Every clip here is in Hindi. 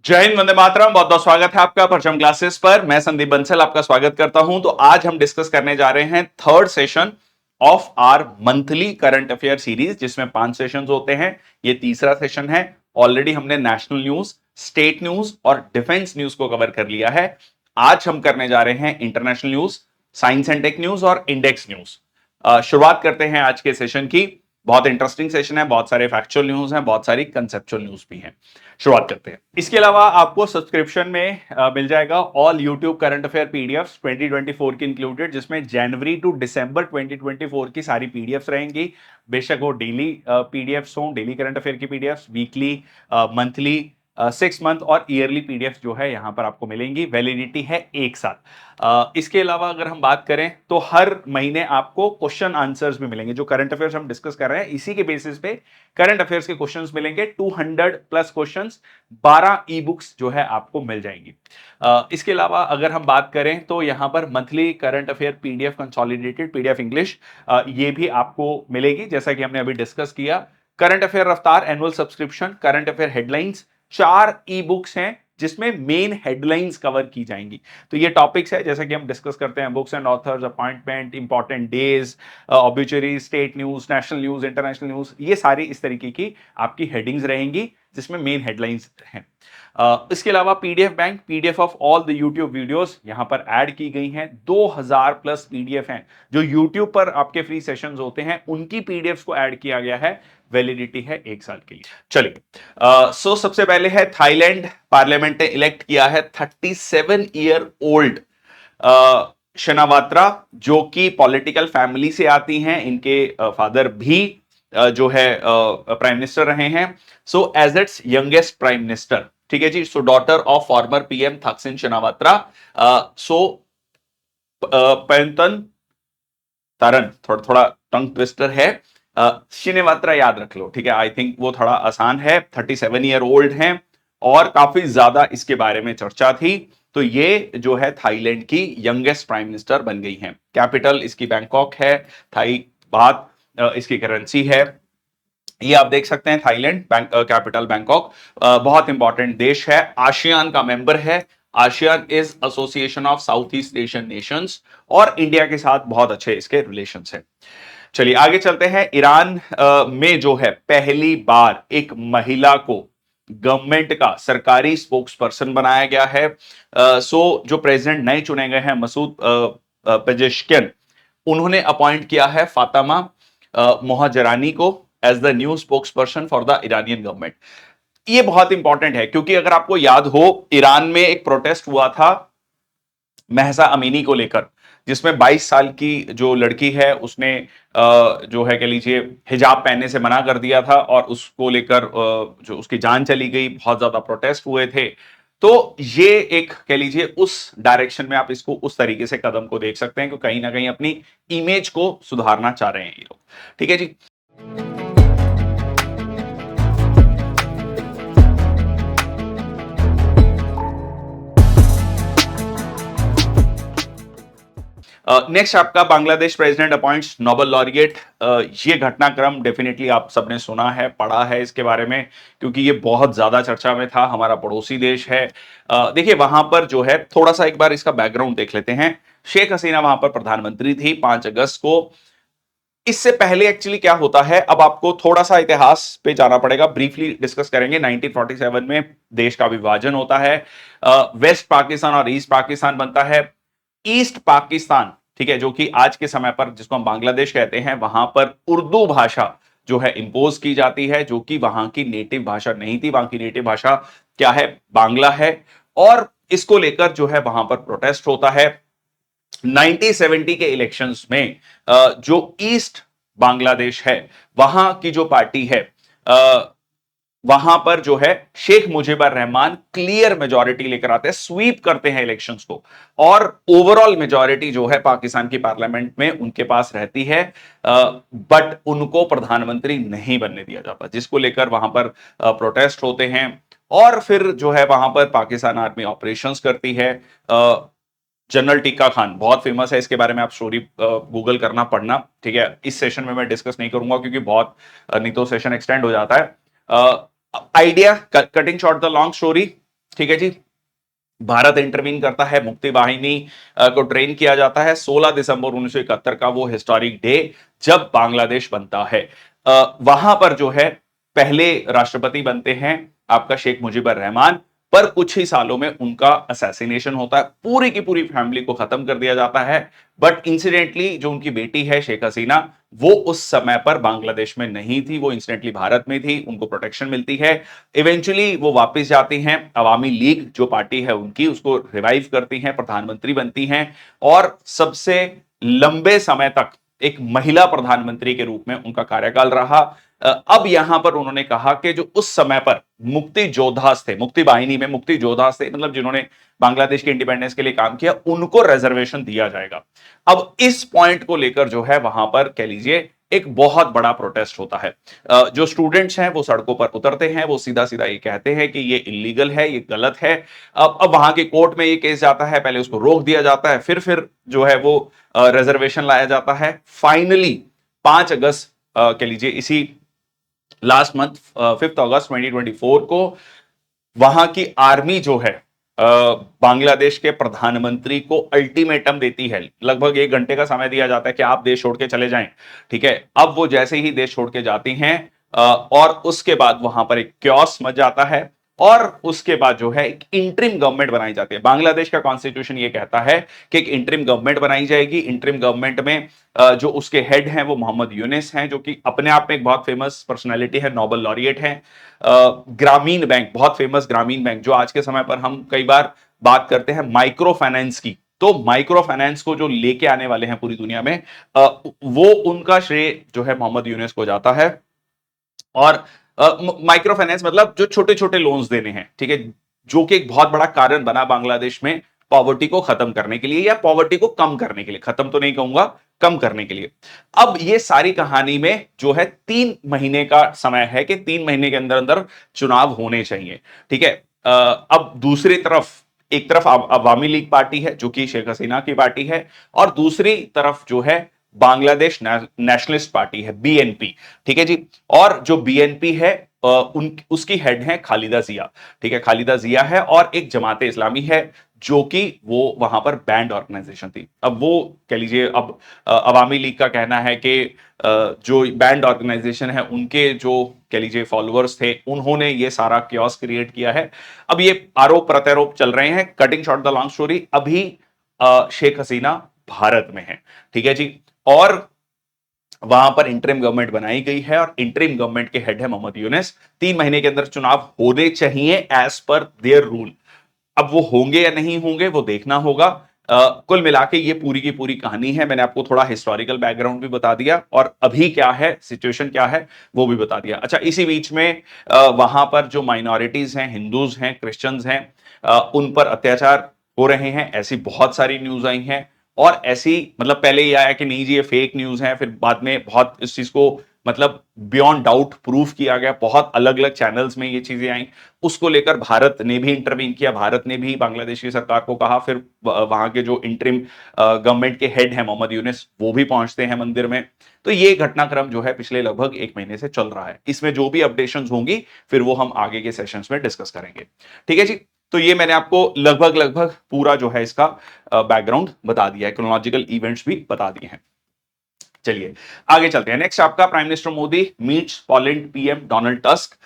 जय हिंद, वंदे मातरम। बहुत बहुत स्वागत है आपका परचम क्लासेस पर। मैं संदीप बंसल आपका स्वागत करता हूं। तो आज हम डिस्कस करने जा रहे हैं third session of our monthly current affair series, जिसमें 5 सेशंस होते हैं। ये तीसरा सेशन है। ऑलरेडी हमने नेशनल न्यूज, स्टेट न्यूज और डिफेंस न्यूज को कवर कर लिया है। आज हम करने जा रहे हैं international news, science and tech news और इंडेक्स न्यूज। शुरुआत करते हैं आज के सेशन की। बहुत इंटरेस्टिंग सेशन है, बहुत सारे फैक्चुअल न्यूज हैं, बहुत सारी कंसेप्चुअल न्यूज भी हैं। शुरुआत करते हैं। इसके अलावा आपको सब्सक्रिप्शन में मिल जाएगा all YouTube current affair PDFs 2024 की इंक्लूडेड, जिसमें जनवरी टू दिसंबर 2024 की सारी पीडीएफ्स रहेंगी। बेशक वो डेली पीडीएफ्स हों, डेली करंट अफेयर की पीडीएफ्स, वीकली, मंथली, 6 मंथ और ईयरली पीडीएफ जो है यहां पर आपको मिलेंगी। वैलिडिटी है 1 साल। इसके अलावा अगर हम बात करें तो हर महीने आपको क्वेश्चन आंसर्स भी मिलेंगे। जो करंट अफेयर्स हम डिस्कस कर रहे हैं, इसी के बेसिस पे करंट अफेयर्स के क्वेश्चंस मिलेंगे। 200 प्लस क्वेश्चंस, 12 ई बुक्स जो है आपको मिल जाएंगी। इसके अलावा अगर हम बात करें तो यहां पर monthly current affair PDF consolidated, PDF English, ये भी आपको मिलेगी। जैसा कि हमने अभी डिस्कस किया, करंट अफेयर रफ्तार annual subscription, current affair headlines, 4 e books हैं जिसमें मेन हेडलाइंस कवर की जाएंगी। तो ये टॉपिक्स है जैसा कि हम डिस्कस करते हैं, books and authors, appointment, important days, obituary, state news, national news, international news, ये सारी इस तरीके की आपकी हेडिंग्स रहेंगी जिसमें मेन हेडलाइंस हैं। इसके अलावा PDF bank, PDF of all the YouTube videos यहां पर ऐड की गई हैं। 2000 प्लस पीडीएफ हैं जो यूट्यूब पर आपके फ्री सेशंस होते हैं, उनकी पीडीएफ को ऐड किया गया है। वैलिडिटी है 1 साल के लिए। चलिए, सबसे पहले है थाईलैंड पार्लियामेंट ने इलेक्ट किया है 37 ईयर ओल्ड शनावात्रा, जो कि पॉलिटिकल फैमिली से आती हैं। इनके फादर भी जो है प्राइम मिनिस्टर रहे हैं। So as its youngest prime minister, ठीक है जी। So daughter of former PM Thaksin Shinawatra. So Paetongtarn, थोड़ा थोड़ा टंग ट्विस्टर है। शिनेवात्रा याद रख लो, ठीक है। आई थिंक वो थोड़ा आसान है। 37 ईयर ओल्ड हैं और काफी ज्यादा इसके बारे में चर्चा थी। तो ये जो है थाईलैंड की यंगेस्ट प्राइम मिनिस्टर बन गई हैं। कैपिटल इसकी बैंकॉक है। थाई बात इसकी करेंसी है। ये आप देख सकते हैं, थाईलैंड कैपिटल बैंकॉक। बहुत इंपॉर्टेंट देश है, आसियान का मेंबर है। ASEAN is association of south east Asian Nations और इंडिया के साथ बहुत अच्छे इसके रिलेशंस हैं। चलिए आगे चलते हैं। ईरान में जो है पहली बार एक महिला को गवर्नमेंट का सरकारी स्पोक्स पर्सन बनाया गया है। जो प्रेसिडेंट नए चुने गए हैं, मसूद पेजेश्कियन, उन्होंने अपॉइंट किया है फातिमा मोहजरानी को as the new spokesperson for the Iranian government. ये बहुत इंपॉर्टेंट है क्योंकि अगर आपको याद हो, ईरान में एक प्रोटेस्ट हुआ था महसा अमीनी को लेकर, जिसमें 22 साल की जो लड़की है उसने जो है कह लीजिए हिजाब पहनने से मना कर दिया था और उसको लेकर जो उसकी जान चली गई। बहुत ज्यादा प्रोटेस्ट हुए थे। तो ये एक कह लीजिए उस डायरेक्शन में आप इसको उस तरीके से कदम को देख सकते हैं कि कहीं ना कहीं अपनी इमेज को सुधारना चाह रहे हैं ये लोग, ठीक है जी। नेक्स्ट आपका Bangladesh president appoints Nobel laureate. ये घटनाक्रम डेफिनेटली आप सबने सुना है, पढ़ा है इसके बारे में, क्योंकि ये बहुत ज्यादा चर्चा में था। हमारा पड़ोसी देश है। देखिए वहां पर जो है, थोड़ा सा एक बार इसका बैकग्राउंड देख लेते हैं। शेख हसीना वहां पर प्रधानमंत्री थी 5 अगस्त को। इससे पहले एक्चुअली क्या होता है, अब आपको थोड़ा सा इतिहास पे जाना पड़ेगा, ब्रीफली डिस्कस करेंगे। 1947 में देश का विभाजन होता है। वेस्ट पाकिस्तान और ईस्ट पाकिस्तान बनता है। ईस्ट पाकिस्तान, ठीक है, जो कि आज के समय पर जिसको हम बांग्लादेश कहते हैं, वहां पर उर्दू भाषा जो है इंपोज की जाती है, जो कि वहां की नेटिव भाषा नहीं थी। वहां की नेटिव भाषा क्या है, बांग्ला है। और इसको लेकर जो है वहां पर प्रोटेस्ट होता है। 1970 के इलेक्शंस में जो ईस्ट बांग्लादेश है, वहां की जो पार्टी है, वहां पर जो है शेख मुजीबुर रहमान क्लियर मेजॉरिटी लेकर आते हैं, स्वीप करते हैं इलेक्शंस को, और ओवरऑल मेजॉरिटी जो है पाकिस्तान की पार्लियामेंट में उनके पास रहती है। बट उनको प्रधानमंत्री नहीं बनने दिया जाता, जिसको लेकर वहां पर प्रोटेस्ट होते हैं। और फिर जो है वहां पर पाकिस्तान आर्मी ऑपरेशंस करती है। जनरल टिक्का खान बहुत फेमस है, इसके बारे में आप स्टोरी गूगल करना, पढ़ना, ठीक है। इस सेशन में मैं डिस्कस नहीं करूंगा क्योंकि बहुत नहीं तो सेशन एक्सटेंड हो जाता है। Idea, cutting short the long story, ठीक है जी। भारत इंटरवीन करता है, मुक्ति वाहिनी को ट्रेन किया जाता है। 16 दिसंबर 1971 का वो हिस्टोरिक डे जब बांग्लादेश बनता है। वहां पर जो है पहले राष्ट्रपति बनते हैं आपका शेख मुजीबर रहमान, पर कुछ ही सालों में उनका असैसिनेशन होता है, पूरी की पूरी फैमिली को खत्म कर दिया जाता है। बट इंसिडेंटली जो उनकी बेटी है शेख हसीना, वो उस समय पर बांग्लादेश में नहीं थी, वो इंसिडेंटली भारत में थी, उनको प्रोटेक्शन मिलती है। इवेंचुअली वो वापस जाती हैं, अवामी लीग जो पार्टी है उनकी, उसको रिवाइव करती हैं, प्रधानमंत्री बनती हैं और सबसे लंबे समय तक एक महिला प्रधानमंत्री के रूप में उनका कार्यकाल रहा। अब यहां पर उन्होंने कहा कि जो उस समय पर मुक्ति योद्धास थे, मुक्ति वाहिनी में मुक्ति योद्धास थे, मतलब जिन्होंने बांग्लादेश के इंडिपेंडेंस के लिए काम किया, उनको रिजर्वेशन दिया जाएगा। अब इस पॉइंट को लेकर जो है वहां पर कह लीजिए एक बहुत बड़ा प्रोटेस्ट होता है। जो स्टूडेंट्स हैं वो सड़कों पर उतरते हैं, वो सीधा सीधा ये कहते हैं कि ये इलीगल है, ये गलत है। अब वहां के कोर्ट में ये केस जाता है, पहले उसको रोक दिया जाता है, फिर जो है वो रिजर्वेशन लाया जाता है। फाइनली 5 अगस्त कह लीजिए इसी लास्ट मंथ 5 अगस्त 2024 को वहां की आर्मी जो है बांग्लादेश के प्रधानमंत्री को अल्टीमेटम देती है। लगभग 1 घंटे का समय दिया जाता है कि आप देश छोड़ के चले जाएं। ठीक है, अब वो जैसे ही देश छोड़ के जाती हैं और उसके बाद वहां पर एक क्योस मच जाता है और उसके बाद जो है एक इंटरिम गवर्नमेंट बनाई जाती है। बांग्लादेश का कॉन्स्टिट्यूशन ये कहता है कि एक इंटरिम गवर्नमेंट बनाई जाएगी। इंटरिम गवर्नमेंट में जो उसके हेड हैं वो मोहम्मद यूनिस हैं, जो कि अपने आप में एक बहुत फेमस पर्सनैलिटी है, नोबेल लॉरिएट हैं। ग्रामीण बैंक, बहुत फेमस ग्रामीण बैंक, जो आज के समय पर हम कई बार बात करते हैं माइक्रो फाइनेंस की, तो माइक्रो फाइनेंस को जो लेके आने वाले हैं पूरी दुनिया में, वो उनका श्रेय जो है मोहम्मद यूनिस को जाता है। और माइक्रो फाइनेंस मतलब जो छोटे छोटे लोन्स देने हैं, ठीक है, जो कि एक बहुत बड़ा कारण बना बांग्लादेश में पॉवर्टी को खत्म करने के लिए या पॉवर्टी को कम करने के लिए, खत्म तो नहीं कहूंगा, कम करने के लिए। अब ये सारी कहानी में जो है 3 महीने का समय है कि 3 महीने के अंदर अंदर चुनाव होने चाहिए। ठीक है, अब दूसरी तरफ, एक तरफ अवामी लीग पार्टी है जो कि शेख हसीना की पार्टी है, और दूसरी तरफ जो है बांग्लादेश नेशनलिस्ट पार्टी है, बीएनपी। ठीक है जी। और जो बीएनपी है उसकी हेड है खालिदा जिया। ठीक है, खालिदा जिया है, और एक जमाते इस्लामी है जो कि वो वहां पर बैंड ऑर्गेनाइजेशन थी। अब वो कह लीजिए, अब अवामी लीग का कहना है कि जो बैंड ऑर्गेनाइजेशन है उनके जो कह लीजिए फॉलोअर्स थे, उन्होंने ये सारा क्योस क्रिएट किया है। अब ये आरोप प्रत्यारोप चल रहे हैं। Cutting short the long story, अभी शेख हसीना भारत में है। ठीक है जी। और वहां पर इंटरिम गवर्नमेंट बनाई गई है और इंटरिम गवर्नमेंट के हेड है मोहम्मद यूनिस। 3 महीने के अंदर चुनाव होने चाहिए एज पर देयर रूल। अब वो होंगे या नहीं होंगे वो देखना होगा। कुल मिला के ये पूरी की पूरी कहानी है। मैंने आपको थोड़ा हिस्टोरिकल बैकग्राउंड भी बता दिया और अभी क्या है, सिचुएशन क्या है, वो भी बता दिया। अच्छा, इसी बीच में वहां पर जो माइनॉरिटीज हैं, हिंदूज हैं, क्रिश्चियंस हैं, उन पर अत्याचार हो रहे हैं, ऐसी बहुत सारी न्यूज आई हैं। और ऐसी मतलब पहले ये आया कि नहीं जी ये फेक न्यूज है, फिर बाद में बहुत इस चीज को मतलब बियॉन्ड डाउट प्रूफ किया गया, बहुत अलग अलग चैनल्स में ये चीजें आई। उसको लेकर भारत ने भी इंटरवीन किया, भारत ने भी बांग्लादेश की सरकार को कहा, फिर वहां के जो इंटरिम गवर्नमेंट के हेड है मोहम्मद यूनिस, वो भी पहुंचते हैं मंदिर में। तो ये घटनाक्रम जो है पिछले लगभग 1 महीने से चल रहा है। इसमें जो भी अपडेशन होंगी फिर वो हम आगे के सेशंस में डिस्कस करेंगे। ठीक है जी। तो ये मैंने आपको लगभग लगभग पूरा जो है इसका बैकग्राउंड बता दिया है, क्रोनोलॉजिकल इवेंट्स भी बता दिए हैं। चलिए आगे चलते हैं। नेक्स्ट आपका prime minister Modi meets Poland PM Donald tusk.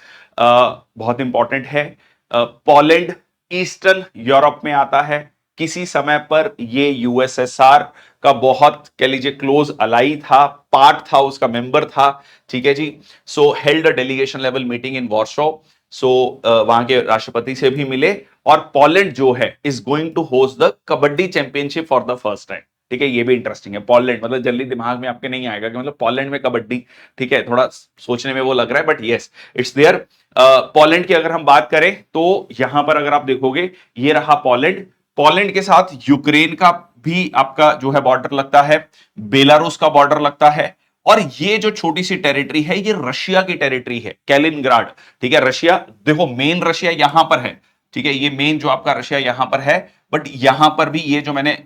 बहुत इंपॉर्टेंट है। पोलैंड ईस्टर्न यूरोप में आता है। किसी समय पर ये यूएसएसआर का बहुत कह लीजिए क्लोज अलाई था, पार्ट था, उसका मेंबर था। ठीक है जी। So held a delegation level meeting in Warsaw. So वहां के राष्ट्रपति से भी मिले। और पोलैंड जो है is going to host the kabaddi championship for the first time. ठीक है, ये भी इंटरेस्टिंग है। पोलैंड मतलब जल्दी दिमाग में आपके नहीं आएगा कि मतलब पोलैंड में कबड्डी। ठीक है, थोड़ा सोचने में वो लग रहा है, but yes it's there. Poland की अगर हम बात करें तो यहां पर अगर आप देखोगे, ये रहा पोलैंड। पोलैंड के साथ यूक्रेन का भी आपका जो है बॉर्डर लगता है, बेलारूस का बॉर्डर लगता है। और ये जो छोटी सी टेरिटरी है ये रशिया की टेरिटरी है, कैलिनग्राड। ठीक है, रशिया देखो, मेन रशिया यहां पर है। ठीक है, ये मेन जो आपका रशिया यहां पर है, बट यहां पर भी ये जो मैंने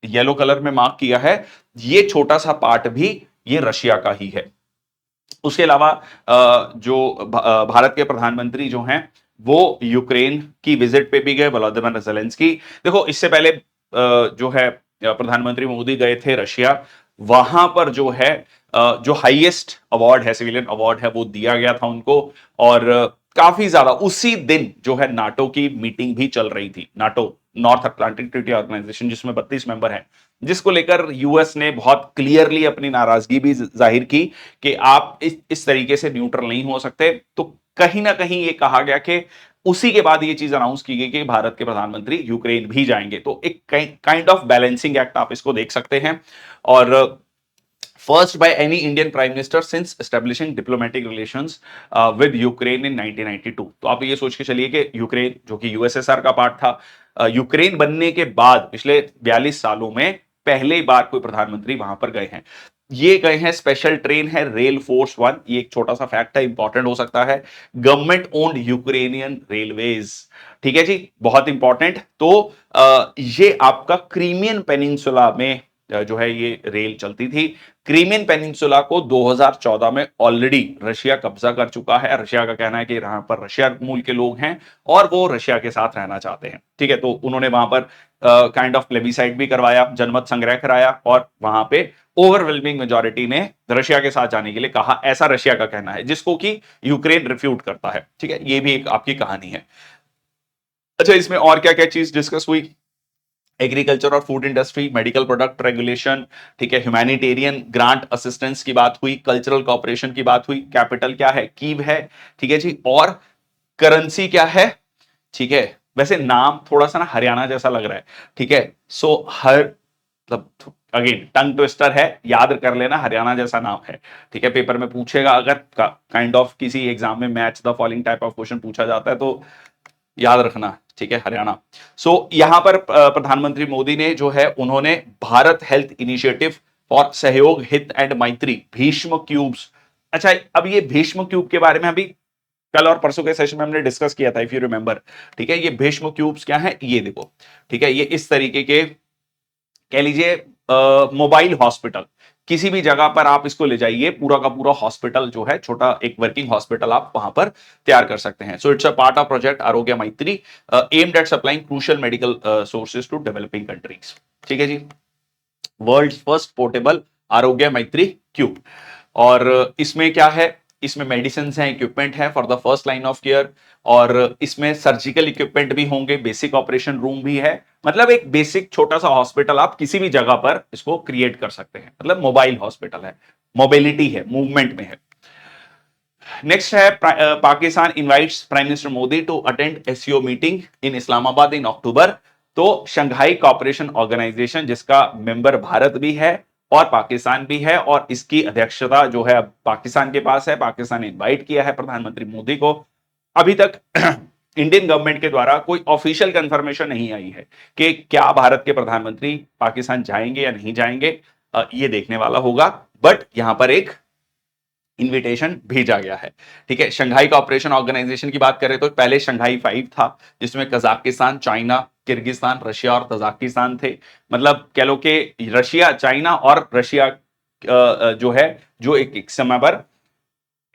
येलो कलर में मार्क किया है, ये छोटा सा पार्ट भी ये रशिया का ही है। उसके अलावा जो भारत के प्रधानमंत्री जो हैं वो यूक्रेन की विजिट पे भी गए, वोलोदिमीर ज़ेलेंस्की। देखो इससे पहले जो है प्रधानमंत्री मोदी गए थे रशिया, वहां पर जो है जो हाईएस्ट अवार्ड है, सिविलियन अवार्ड है, वो दिया गया था उनको। और काफी ज्यादा उसी दिन जो है नाटो की मीटिंग भी चल रही थी, NATO North Atlantic Treaty Organization, जिसमें 32 मेंबर हैं, जिसको लेकर यूएस ने बहुत क्लियरली अपनी नाराजगी भी जाहिर की कि आप इस तरीके से न्यूट्रल नहीं हो सकते। तो कहीं ना कहीं ये कहा गया कि उसी के बाद ये चीज अनाउंस की गई कि भारत के प्रधानमंत्री यूक्रेन भी जाएंगे। तो एक काइंड ऑफ बैलेंसिंग एक्ट आप इसको देख सकते हैं। और first by any Indian prime minister since establishing diplomatic relations with Ukraine in 1992। तो आप ये सोच के चलिए कि यूक्रेन जो कि यूएसएसआर का पार्ट था, यूक्रेन बनने के बाद पिछले 42 सालों में पहली बार कोई प्रधानमंत्री वहां पर गए हैं। ये गए हैं, स्पेशल ट्रेन है रेल फोर्स वन, ये एक छोटा सा फैक्ट है, इंपॉर्टेंट हो सकता है। गवर्नमेंट ओन्ड यूक्रेनियन रेलवेज, ठीक है जी, बहुत इंपॉर्टेंट। तो ये आपका क्रीमियन पेनिनसुला में जो है ये रेल चलती थी। क्रीमियन पेनिनसुला को 2014 में ऑलरेडी रशिया कब्जा कर चुका है। रशिया का कहना है कि यहां पर रशिया मूल के लोग हैं और वो रशिया के साथ रहना चाहते हैं, ठीक है। तो उन्होंने वहां पर काइंड ऑफ प्लेबिसाइट भी करवाया, जनमत संग्रह कराया, और वहां पे ओवरवेलमिंग मेजोरिटी ने रशिया के साथ जाने के लिए कहा, ऐसा रशिया का कहना है, जिसको कि यूक्रेन रिफ्यूट करता है, ठीक है। ये भी एक आपकी कहानी है। अच्छा, इसमें और क्या क्या चीज डिस्कस हुई? एग्रीकल्चर और food industry, medical product regulation, ठीक है, ह्यूमैनिटेरियन ग्रांट असिस्टेंस की बात हुई, कल्चरल कॉपरेशन की बात हुई, कैपिटल क्या है, कीव है, ठीक है जी, और करेंसी क्या है, ठीक है। वैसे नाम थोड़ा सा ना हरियाणा जैसा लग रहा है, ठीक है। सो हर मतलब अगेन टंग ट्विस्टर है, याद कर लेना, हरियाणा जैसा नाम है, ठीक है। पेपर में पूछेगा, अगर काइंड ऑफ किसी एग्जाम में match the following type of question पूछा जाता है तो याद रखना, ठीक है, हरियाणा। सो यहां पर प्रधानमंत्री मोदी ने जो है उन्होंने भारत हेल्थ इनिशिएटिव फॉर सहयोग हित एंड मैत्री भीष्म क्यूब्स। अच्छा, अब ये भीष्म क्यूब के बारे में अभी कल और परसों के सेशन में हमने डिस्कस किया था, इफ यू रिमेंबर, ठीक है। ये भीष्म क्यूब्स क्या है, ये देखो, ठीक है, ये इस तरीके के कह लीजिए मोबाइल हॉस्पिटल, किसी भी जगह पर आप इसको ले जाइए, पूरा का पूरा हॉस्पिटल जो है, छोटा एक वर्किंग हॉस्पिटल आप वहां पर तैयार कर सकते हैं। So it's a part of project Aarogya Maitri aimed at supplying crucial medical sources to developing countries, ठीक है जी। वर्ल्ड फर्स्ट पोर्टेबल आरोग्य मैत्री क्यूब। और इसमें क्या है, इसमें मेडिसिन हैं, इक्विपमेंट है for the first line of care, और इसमें सर्जिकल इक्विपमेंट भी होंगे, बेसिक ऑपरेशन रूम भी है। मतलब एक बेसिक छोटा सा हॉस्पिटल आप किसी भी जगह पर इसको क्रिएट कर सकते हैं, मतलब मोबाइल हॉस्पिटल है, मोबिलिटी है, मूवमेंट में है। नेक्स्ट है Pakistan invites prime minister Modi to attend SCO meeting in Islamabad in October. तो शंघाई कॉपरेशन ऑर्गेनाइजेशन, जिसका मेंबर भारत भी है और पाकिस्तान भी है, और इसकी अध्यक्षता जो है अब पाकिस्तान के पास है। पाकिस्तान ने इनवाइट किया है प्रधानमंत्री मोदी को। अभी तक इंडियन गवर्नमेंट के द्वारा कोई ऑफिशियल कंफर्मेशन नहीं आई है कि क्या भारत के प्रधानमंत्री पाकिस्तान जाएंगे या नहीं जाएंगे, ये देखने वाला होगा। बट यहां पर एक इनविटेशन भेजा गया है, ठीक है। शंघाई कॉपरेशन ऑर्गेनाइजेशन की बात करें तो पहले शंघाई 5 था, जिसमें कजाकिस्तान, चाइना, किर्गिस्तान, रशिया और तजाकिस्तान थे। मतलब कह लो कि रशिया, चाइना और रशिया जो है, जो एक समय पर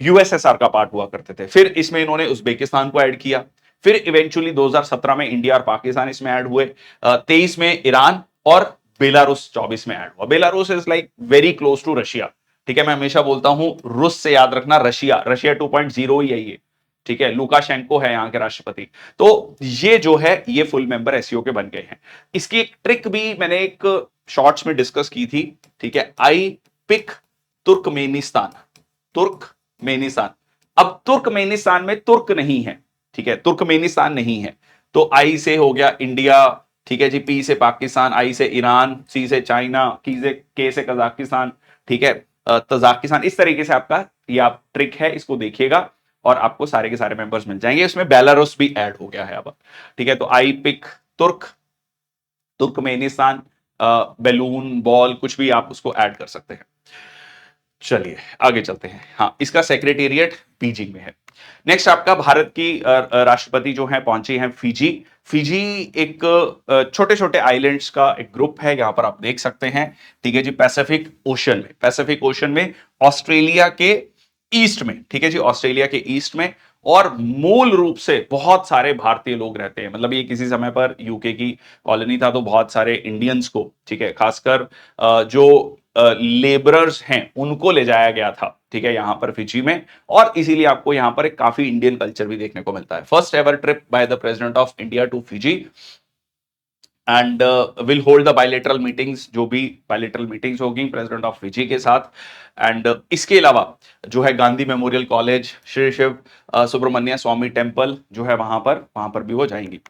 यूएसएसआर का पार्ट हुआ करते थे। फिर इसमें इन्होंने उज्बेकिस्तान को ऐड किया। फिर इवेंचुअली 2017 में इंडिया और पाकिस्तान इसमें ऐड हुए। 23 में ईरान, और बेलारूस 24 में ऐड हुआ। Belarus is like very close to Russia, ठीक है। मैं हमेशा बोलता हूं रूस से याद रखना रशिया, रशिया 2.0 ही है ये, ठीक है। लुकाशेंको है यहाँ के राष्ट्रपति। तो ये जो है ये फुल मेंबर एससीओ के बन गए हैं। इसकी एक ट्रिक भी मैंने एक शॉर्ट्स में डिस्कस की थी, ठीक है। I pick Turkmenistan, Turkmenistan. अब तुर्कमेनिस्तान में तुर्क नहीं है, ठीक है, तुर्कमेनिस्तान नहीं है। तो आई से हो गया इंडिया, ठीक है जी, पी से पाकिस्तान, आई से ईरान, सी से चाइना, के से कजाकिस्तान, ठीक है, तजाकिस्तान। इस तरीके से आपका ये आप ट्रिक है, इसको देखिएगा और आपको सारे के सारे मेंबर्स मिल जाएंगे। इसमें बेलारूस भी ऐड हो गया है अब, ठीक है। तो आई पिक तुर्क, तुर्कमेनिस्तान, बैलून, बॉल, कुछ भी आप उसको ऐड कर सकते हैं। चलिए आगे चलते हैं। हाँ, इसका सेक्रेटेरिएट बीजिंग में है। नेक्स्ट आपका भारत की राष्ट्रपति जो है पहुंची हैं फिजी। फिजी एक छोटे छोटे आइलैंड्स का एक ग्रुप है, यहां पर आप देख सकते हैं, ठीक है जी। पैसिफिक ओशन में, पैसिफिक ओशन में ऑस्ट्रेलिया के ईस्ट में, ठीक है जी, ऑस्ट्रेलिया के ईस्ट में। और मूल रूप से बहुत सारे भारतीय लोग रहते हैं, मतलब ये किसी समय पर यूके की कॉलोनी था, तो बहुत सारे इंडियंस को, ठीक है, खासकर जो लेबरर्स हैं उनको ले जाया गया था, ठीक है, यहां पर फिजी में। और इसीलिए आपको यहां पर एक काफी इंडियन कल्चर भी देखने को मिलता है। First ever trip by the president of India to Fiji and will hold the bilateral meetings, जो भी बायलेटरल मीटिंग्स होगी प्रेसिडेंट ऑफ फिजी के साथ। एंड इसके अलावा जो है Gandhi memorial college, Shri Shiva Subramanya Swami temple जो है वहां पर भी वो जाएंगी।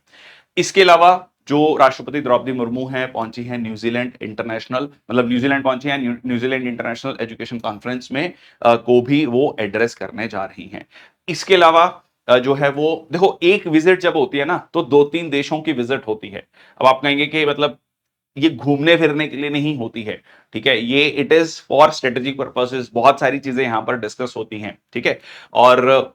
इसके अलावा जो राष्ट्रपति द्रौपदी मुर्मू हैं पहुंची हैं न्यूजीलैंड इंटरनेशनल, मतलब न्यूजीलैंड पहुंची हैं, न्यूजीलैंड इंटरनेशनल एजुकेशन कॉन्फ्रेंस में को भी वो एड्रेस करने जा रही हैं। इसके अलावा जो है वो देखो, एक विजिट जब होती है ना तो 2-3 देशों की विजिट होती है। अब आप कहेंगे कि मतलब ये घूमने फिरने के लिए नहीं होती है, ठीक है, ये it is for strategic purposes, बहुत सारी चीजें यहां पर डिस्कस होती हैं, ठीक है। और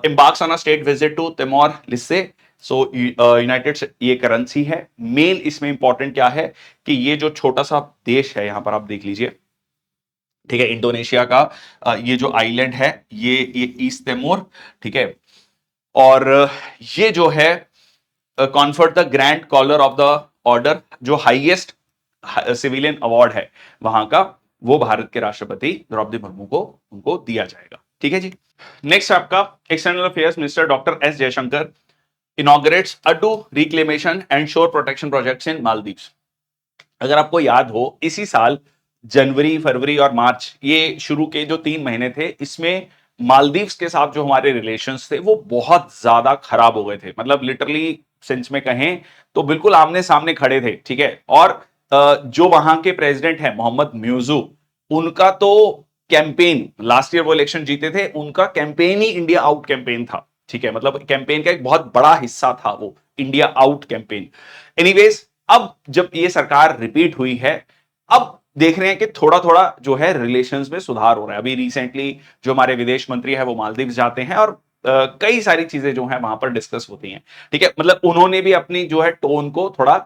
embarks on a state visit to Timor Leste. So united, ये करेंसी है मेन। इसमें इंपॉर्टेंट क्या है कि ये जो छोटा सा देश है, यहां पर आप देख लीजिए, ठीक है, इंडोनेशिया का ये जो आइलैंड है, ये ईस्ट तिमोर, ठीक है। और ये जो है conferred the grand collar of the order, जो हाईएस्ट सिविलियन अवार्ड है वहां का, वो भारत के राष्ट्रपति द्रौपदी मुर्मू को उनको दिया जाएगा, ठीक है जी। नेक्स्ट आपका external affairs minister doctor S Jaishankar inaugurates ado reclamation and शोर प्रोटेक्शन प्रोजेक्ट्स इन मालदीव्स। अगर आपको याद हो, इसी साल जनवरी, फरवरी और मार्च, ये शुरू के जो 3 महीने थे, इसमें मालदीव्स के साथ जो हमारे रिलेशंस थे वो बहुत ज्यादा खराब हो गए थे, मतलब लिटरली सेंस में कहें तो बिल्कुल आमने सामने खड़े थे, ठीक है। और जो वहां के प्रेसिडेंट हैं मोहम्मद म्यूजू, उनका तो कैंपेन, लास्ट ईयर वो इलेक्शन जीते थे, उनका कैंपेन ही इंडिया आउट कैंपेन था, ठीक है, मतलब कैंपेन का एक बहुत बड़ा हिस्सा था वो इंडिया आउट कैंपेन। एनीवेज, अब जब ये सरकार रिपीट हुई है, अब देख रहे हैं कि थोड़ा थोड़ा जो है रिलेशंस में सुधार हो रहा है। अभी रिसेंटली जो हमारे विदेश मंत्री है वो मालदीव जाते हैं और कई सारी चीजें जो है वहां पर डिस्कस होती हैं, ठीक है। मतलब उन्होंने भी अपनी जो है टोन को थोड़ा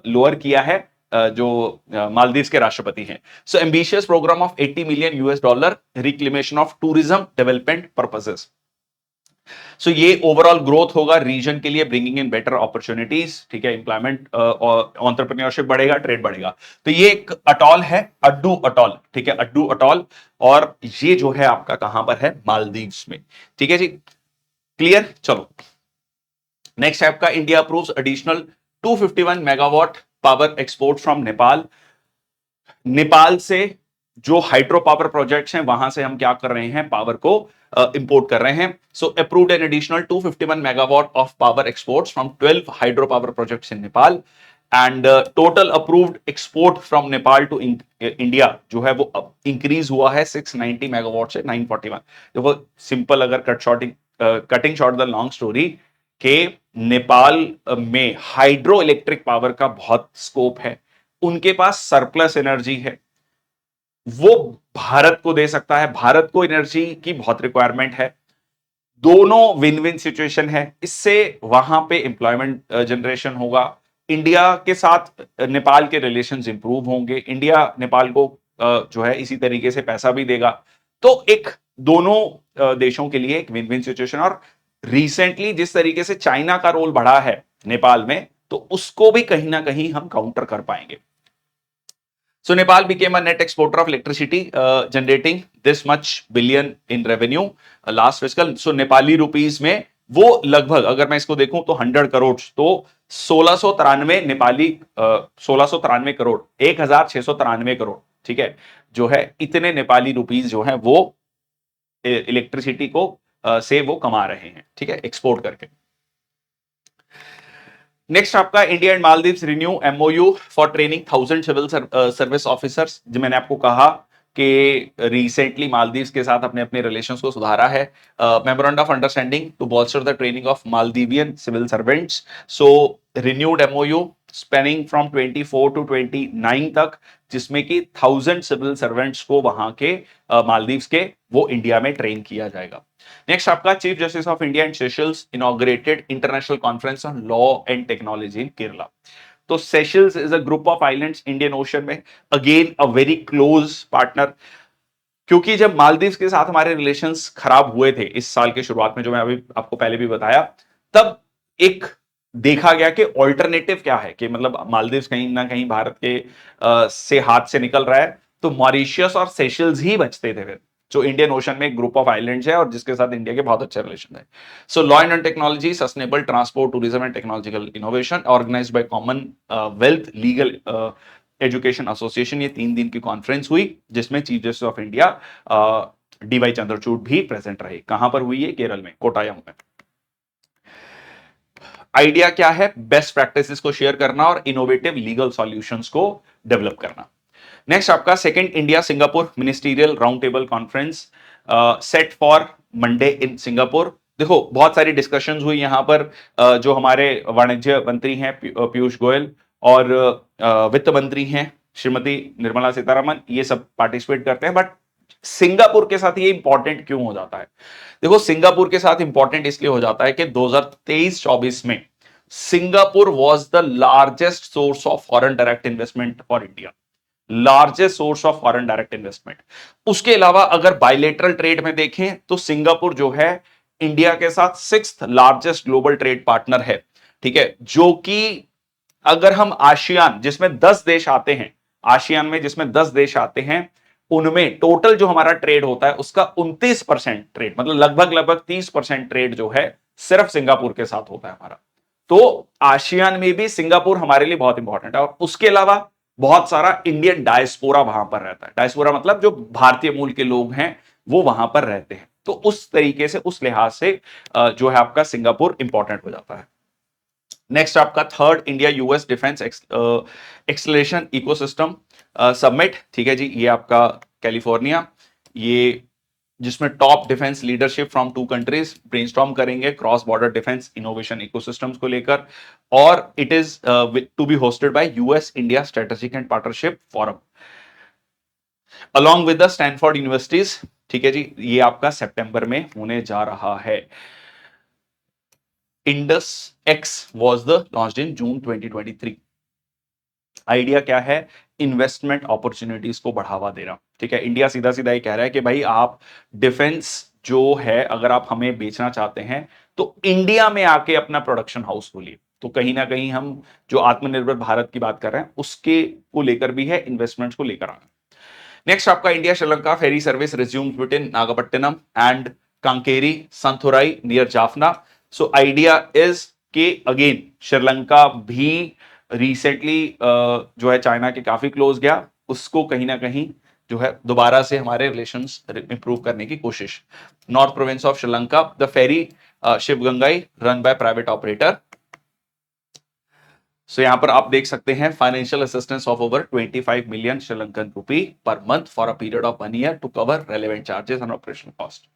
लोअर किया है, जो मालदीव के राष्ट्रपति हैं। So ambitious programme of $80 million reclamation of tourism development purposes. So ये ओवरऑल ग्रोथ होगा रीजन के लिए, ब्रिंगिंग इन बेटर अपॉर्चुनिटीज, ठीक है, एम्प्लॉयमेंट और एंटरप्रेन्योरशिप बढ़ेगा, ट्रेड बढ़ेगा। तो ये एक अटॉल है, अड्डू अटॉल, ठीक है, अड्डू अटॉल। और ये जो है आपका कहां पर है, मालदीव्स में, ठीक है जी, क्लियर। चलो नेक्स्ट है आपका India approves additional 251 megawatt power export from Nepal. Nepal से जो हाइड्रो पावर प्रोजेक्ट्स हैं वहां से हम क्या कर रहे हैं, पावर को इंपोर्ट कर रहे हैं। So approved an additional 251 megawatt of power exports from 12 hydro power projects in Nepal and total approved export from Nepal to India जो है वो इंक्रीज हुआ है 690 मेगावाट से 941। देखो सिंपल, अगर cutting short the long story, के नेपाल में हाइड्रो इलेक्ट्रिक पावर का बहुत स्कोप है, उनके पास सरप्लस एनर्जी है, वो भारत को दे सकता है, भारत को एनर्जी की बहुत रिक्वायरमेंट है, दोनों विन विन सिचुएशन है। इससे वहां पे एम्प्लॉयमेंट जनरेशन होगा, इंडिया के साथ नेपाल के रिलेशंस इंप्रूव होंगे, इंडिया नेपाल को जो है इसी तरीके से पैसा भी देगा। तो एक दोनों देशों के लिए एक विन विन सिचुएशन। और रिसेंटली जिस तरीके से चाइना का रोल बढ़ा है नेपाल में, तो उसको भी कहीं ना कहीं हम काउंटर कर पाएंगे। So Nepal became a net exporter of electricity, generating this much billion in revenue last fiscal. So Nepali rupees में वो लगभग, अगर मैं इसको देखूं तो 100 करोड़, तो 1693 नेपाली 1693 करोड़, 1693 करोड़, ठीक है, जो है इतने नेपाली रुपीस जो है वो इलेक्ट्रिसिटी को से वो कमा रहे हैं, ठीक है, एक्सपोर्ट करके। नेक्स्ट आपका India and Maldives renew MOU for training 1000 civil service officers. जो मैंने आपको कहा कि रिसेंटली मालदीव्स के साथ अपने अपने रिलेशंस को सुधारा है। Memorandum of understanding to bolster the training of Maldivian civil servants. So renewed MOU spanning from 24 to 29 तक, जिसमें कि 1000 सिविल सर्वेंट्स को वहां के मालदीव्स के वो इंडिया में ट्रेन किया जाएगा। नेक्स्ट आपका chief justice of India and Seychelles inaugurated international conference on law and technology in Kerala. तो Seychelles is a group of islands Indian ocean में, again a very close partner. क्योंकि जब मालदीव के साथ हमारे रिलेशंस खराब हुए थे इस साल के शुरुआत में, जो मैं अभी आपको पहले भी बताया, तब एक देखा गया कि ऑल्टरनेटिव क्या है, कि मतलब मालदीव कहीं ना कहीं भारत के से हाथ से निकल रहा है, तो मॉरिशियस और सेशल्स ही बचते थे फिर, जो इंडियन ओशन में एक ग्रुप ऑफ आइलैंड्स है और जिसके साथ इंडिया के बहुत अच्छे रिलेशन है। So law and technology, sustainable transport, tourism and technological innovation, organised by Commonwealth legal education association, ये 3 दिन की कॉन्फ्रेंस हुई जिसमें chief justice of India DY Chandrachud भी प्रेजेंट रहे। कहां पर हुई है? केरल में, कोटायम में। आइडिया क्या है? बेस्ट प्रैक्टिसेस को शेयर करना और इनोवेटिव लीगल सॉल्यूशंस को डेवलप करना। नेक्स्ट आपका second India Singapore ministerial round table conference set for Monday in Singapore. देखो बहुत सारी डिस्कशंस हुई यहां पर, जो हमारे वाणिज्य मंत्री हैं पीयूष गोयल और वित्त मंत्री हैं श्रीमती निर्मला सीतारमन, ये सब पार्टिसिपेट करते हैं। बट सिंगापुर के साथ ये इंपॉर्टेंट क्यों हो जाता है? देखो सिंगापुर के साथ इंपॉर्टेंट इसलिए हो जाता है कि 2023-24 में Singapore was the largest source of foreign direct investment for India, largest source of foreign direct investment. उसके अलावा अगर बायलेटरल ट्रेड में देखें तो सिंगापुर जो है इंडिया के साथ 6th largest global trade partner है, ठीक है, जो कि अगर हम आसियान जिसमें 10 देश आते हैं, आसियान में जिसमें 10 देश आते हैं, उनमें टोटल जो हमारा ट्रेड होता है उसका 29% ट्रेड, मतलब लगभग लगभग 30% ट्रेड जो है सिर्फ सिंगापुर के साथ होता है हमारा। तो आसियान में भी सिंगापुर हमारे लिए बहुत इंपॉर्टेंट है। और उसके अलावा बहुत सारा इंडियन डायस्पोरा वहां पर रहता है। डायस्पोरा मतलब जो भारतीय मूल के लोग हैं वो वहां पर रहते हैं। तो उस तरीके से, उस लिहाज से जो है आपका सिंगापुर इंपॉर्टेंट हो जाता है। नेक्स्ट आपका third India US defence acceleration ecosystem summit, ठीक है जी, ये आपका कैलिफोर्निया, ये जिसमें top defence leadership from 2 countries brainstorm करेंगे cross border defence innovation ecosystems को लेकर। और it is to be hosted by US India strategic and partnership forum along with the Stanford universities, ठीक है जी, ये आपका सितंबर में होने जा रहा है। Indus x was the launched in June 2023। Idea क्या है? इन्वेस्टमेंट अपॉर्चुनिटीज को बढ़ावा देना, ठीक है। इंडिया सीधा सीधा ही कह रहा है कि भाई आप डिफेंस जो है अगर आप हमें बेचना चाहते हैं तो इंडिया में आके अपना प्रोडक्शन हाउस खोलिए। तो कहीं ना कहीं हम जो आत्मनिर्भर भारत की बात कर रहे हैं उसके को लेकर भी है, इन्वेस्टमेंट्स को लेकर आना। नेक्स्ट आपका India Sri Lanka ferry service resumes between Nagapattinam and Kankesanthurai near Jaffna. So idea is के अगेन श्रीलंका भी रिसेंटली जो है चाइना के काफी क्लोज गया, उसको कहीं ना कहीं जो है दोबारा से हमारे रिलेशंस इंप्रूव करने की कोशिश। North province of Sri Lanka the ferry Sivagangai run by private operator. So यहां पर आप देख सकते हैं financial assistance of over 25 million Sri Lankan rupee per month for a period of 1 year to cover relevant charges and operational cost.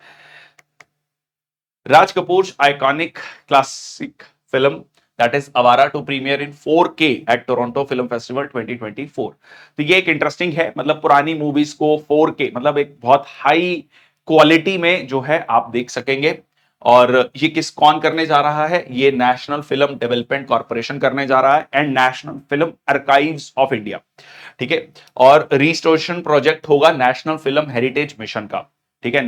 Raj Kapoor's iconic classic film that is Awara to premiere in 4K at Toronto Film Festival 2024। तो ये एक इंटरेस्टिंग है, मतलब पुरानी मूवीज को 4K मतलब एक बहुत हाई क्वालिटी में जो है आप देख सकेंगे। और ये कौन करने जा रहा है? ये नेशनल फिल्म डेवलपमेंट कॉर्पोरेशन करने जा रहा है and national film archives of India, ठीक है। और रिस्टोरेशन प्रोजेक्ट होगा नेशनल फिल्म हेरिटेज मिशन का, ठीक है,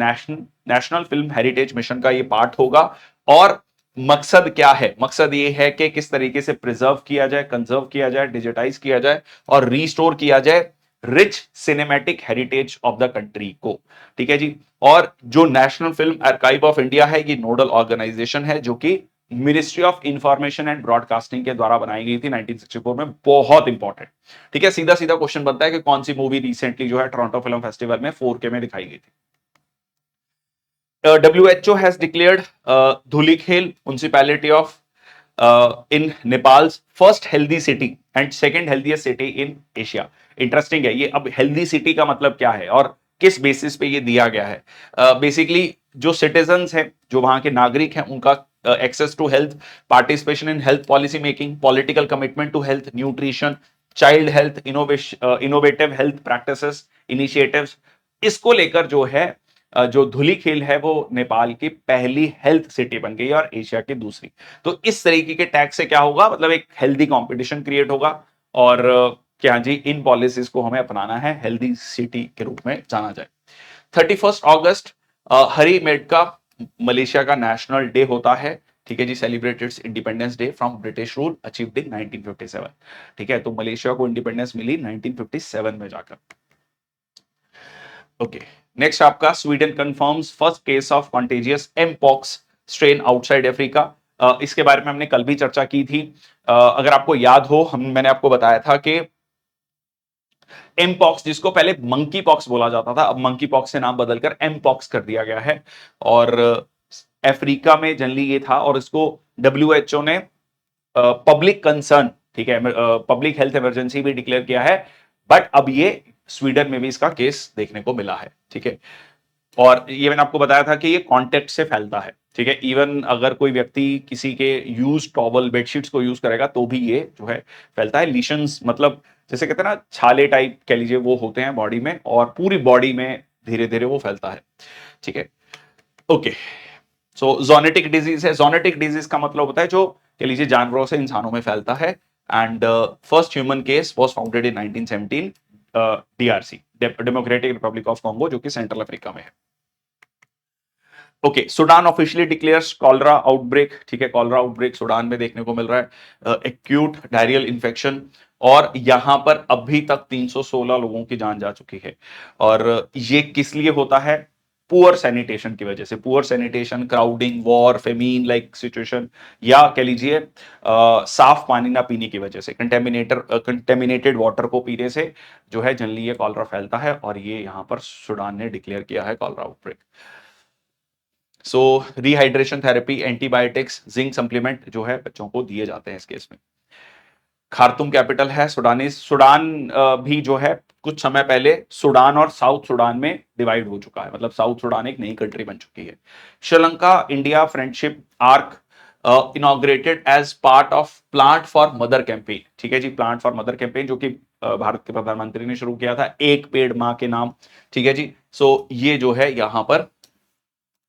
नेशनल फिल्म हेरिटेज मिशन का ये पार्ट होगा। और मकसद क्या है? मकसद ये है कि किस तरीके से प्रिजर्व किया जाए, कंजर्व किया जाए, डिजिटाइज किया जाए और रीस्टोर किया जाए rich cinematic heritage of the country को, ठीक है जी। और जो national film archive of India है ये नोडल ऑर्गेनाइजेशन है जो कि ministry of information and broadcasting के द्वारा बनाई गई थी 1964 में। बहुत इंपॉर्टेंट, ठीक है। सीधा सीधा क्वेश्चन बनता है कि कौन सी मूवी रिसेंटली जो है टोरंटो फिल्म फेस्टिवल में 4K में दिखाई गई थी? WHO has declared Dhulikhel municipality of in Nepal's first healthy city and second healthiest city in Asia। Interesting है ये। अब हेल्दी सिटी का मतलब क्या है और किस बेसिस पे ये दिया गया है? बेसिकली जो सिटीजन्स हैं, जो वहां के नागरिक हैं, उनका access to health, participation in health policy making, political commitment to health, nutrition, child health, innovative health practices, initiatives, इसको लेकर जो है जो धुलीखेल है वो नेपाल की पहली हेल्थ सिटी बन गई और एशिया की दूसरी। तो इस तरीके के टैग से क्या होगा? मतलब एक हेल्दी कंपटीशन क्रिएट होगा और क्या जी इन पॉलिसीज को हमें अपनाना है, हेल्दी सिटी के रूप में जाना जाए। 31 अगस्त हरी-मेड का मलेशिया का नेशनल डे होता है, ठीक है जी, celebrated independence day from British rule achieved in 1957। ठीक है, तो मलेशिया को इंडिपेंडेंस मिली 1957 में जाकर। ओके, नेक्स्ट आपका Sweden confirms first case of contagious mpox strain outside Africa. इसके बारे में हमने कल भी चर्चा की थी। अगर आपको याद हो, मैंने आपको बताया था कि एमपॉक्स, जिसको पहले मंकी पॉक्स बोला जाता था, अब मंकी पॉक्स से नाम बदलकर एमपॉक्स कर दिया गया है, और अफ्रीका में जनरली ये था, और इसको डब्ल्यूएचओ ने पब्लिक कंसर्न, ठीक है, पब्लिक हेल्थ इमरजेंसी भी डिक्लेयर किया है। बट अब ये स्वीडन में भी इसका केस देखने को मिला है, ठीक है। और ये मैंने आपको बताया था कि ये कॉन्टेक्ट से फैलता है, ठीक है। इवन अगर कोई व्यक्ति किसी के यूज टॉवल बेडशीट्स को यूज करेगा तो भी ये जो है फैलता है। लीशंस मतलब जैसे कहते हैं ना, छाले टाइप कह लीजिए, वो होते हैं बॉडी में, और पूरी बॉडी में धीरे धीरे वो फैलता है, ठीक है। ओके, सो जोनेटिक डिजीज है। जोनेटिक डिजीज का मतलब होता है जो कह लीजिए जानवरों से इंसानों में फैलता है। And first human case was founded in 1917 DRC, democratic Republic of Congo, जो कि सेंट्रल अफ्रीका में है। Okay, Sudan officially declares cholera outbreak, ठीक है। कॉलरा आउटब्रेक सूडान में देखने को मिल रहा है, एक्यूट डायरियल इन्फेक्शन, और यहां पर अभी तक 316 लोगों की जान जा चुकी है। और ये किस लिए होता है? पुअर सैनिटेशन की वजह से। Poor sanitation, crowding, war, famine like situation, या कह लीजिए साफ पानी ना पीने की वजह से, कंटेमिनेटेड वाटर को पीने से जो है जनरली ये कॉलरा फैलता है, और ये यहां पर सूडान ने डिक्लेयर किया है cholera outbreak. So rehydration therapy, antibiotics, zinc supplement जो है बच्चों को दिए जाते हैं इस केस में। खार्तूम कैपिटल है सुडानी। सुडान भी जो है कुछ समय पहले सुडान और साउथ सुडान में डिवाइड हो चुका है, मतलब साउथ सुडान एक नई कंट्री बन चुकी है। Sri Lanka India friendship arch inaugurated as part of plant for mother campaign, ठीक है जी। प्लांट फॉर मदर कैंपेन जो कि भारत के प्रधानमंत्री ने शुरू किया था, एक पेड़ मां के नाम, ठीक है जी। सो ये जो है यहां पर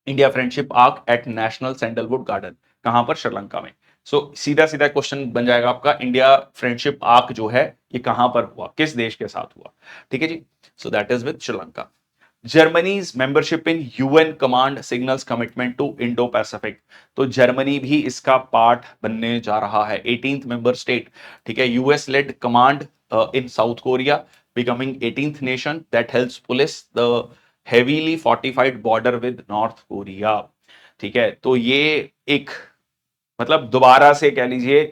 India friendship arc eight national sandalwood garden, कहां पर? श्रीलंका में। सो सीधा सीधा क्वेश्चन बन जाएगा आपका, इंडिया फ्रेंडशिप आर्क जो है ये कहां पर हुआ, किस देश के साथ हुआ, ठीक है जी। So that is with Sri Lanka. Germany's membership in UN command signals commitment to Indo Pacific. तो जर्मनी भी इसका पार्ट बनने जा रहा है, 18th मेंबर स्टेट, ठीक है। US led command in South Korea, becoming 18th nation that helps police the heavily fortified border with north Korea, ठीक है। तो ये एक मतलब दोबारा से कह लीजिए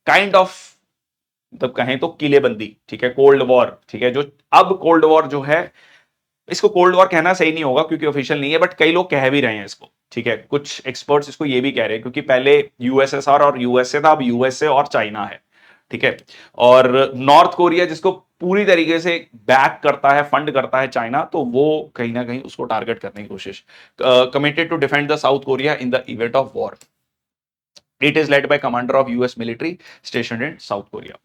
काइंड ऑफ, मतलब कहें तो किलेबंदी, ठीक है, कोल्ड वॉर, ठीक है। जो अब कोल्ड वॉर जो है, इसको कोल्ड वॉर कहना सही नहीं होगा क्योंकि ऑफिशियल नहीं है, बट कई लोग कह भी रहे हैं इसको, ठीक है। कुछ एक्सपर्ट्स इसको ये भी कह रहे हैं क्योंकि पहले यूएसएसआर और यूएसए था, अब यूएसए और चाइना है, ठीक है। और नॉर्थ कोरिया जिसको पूरी तरीके से बैक करता है, फंड करता है चाइना, तो वो कहीं ना कहीं उसको टारगेट करने की कोशिश, committed to defend the South Korea in the event of war. It is led by commander of US military station in South Korea.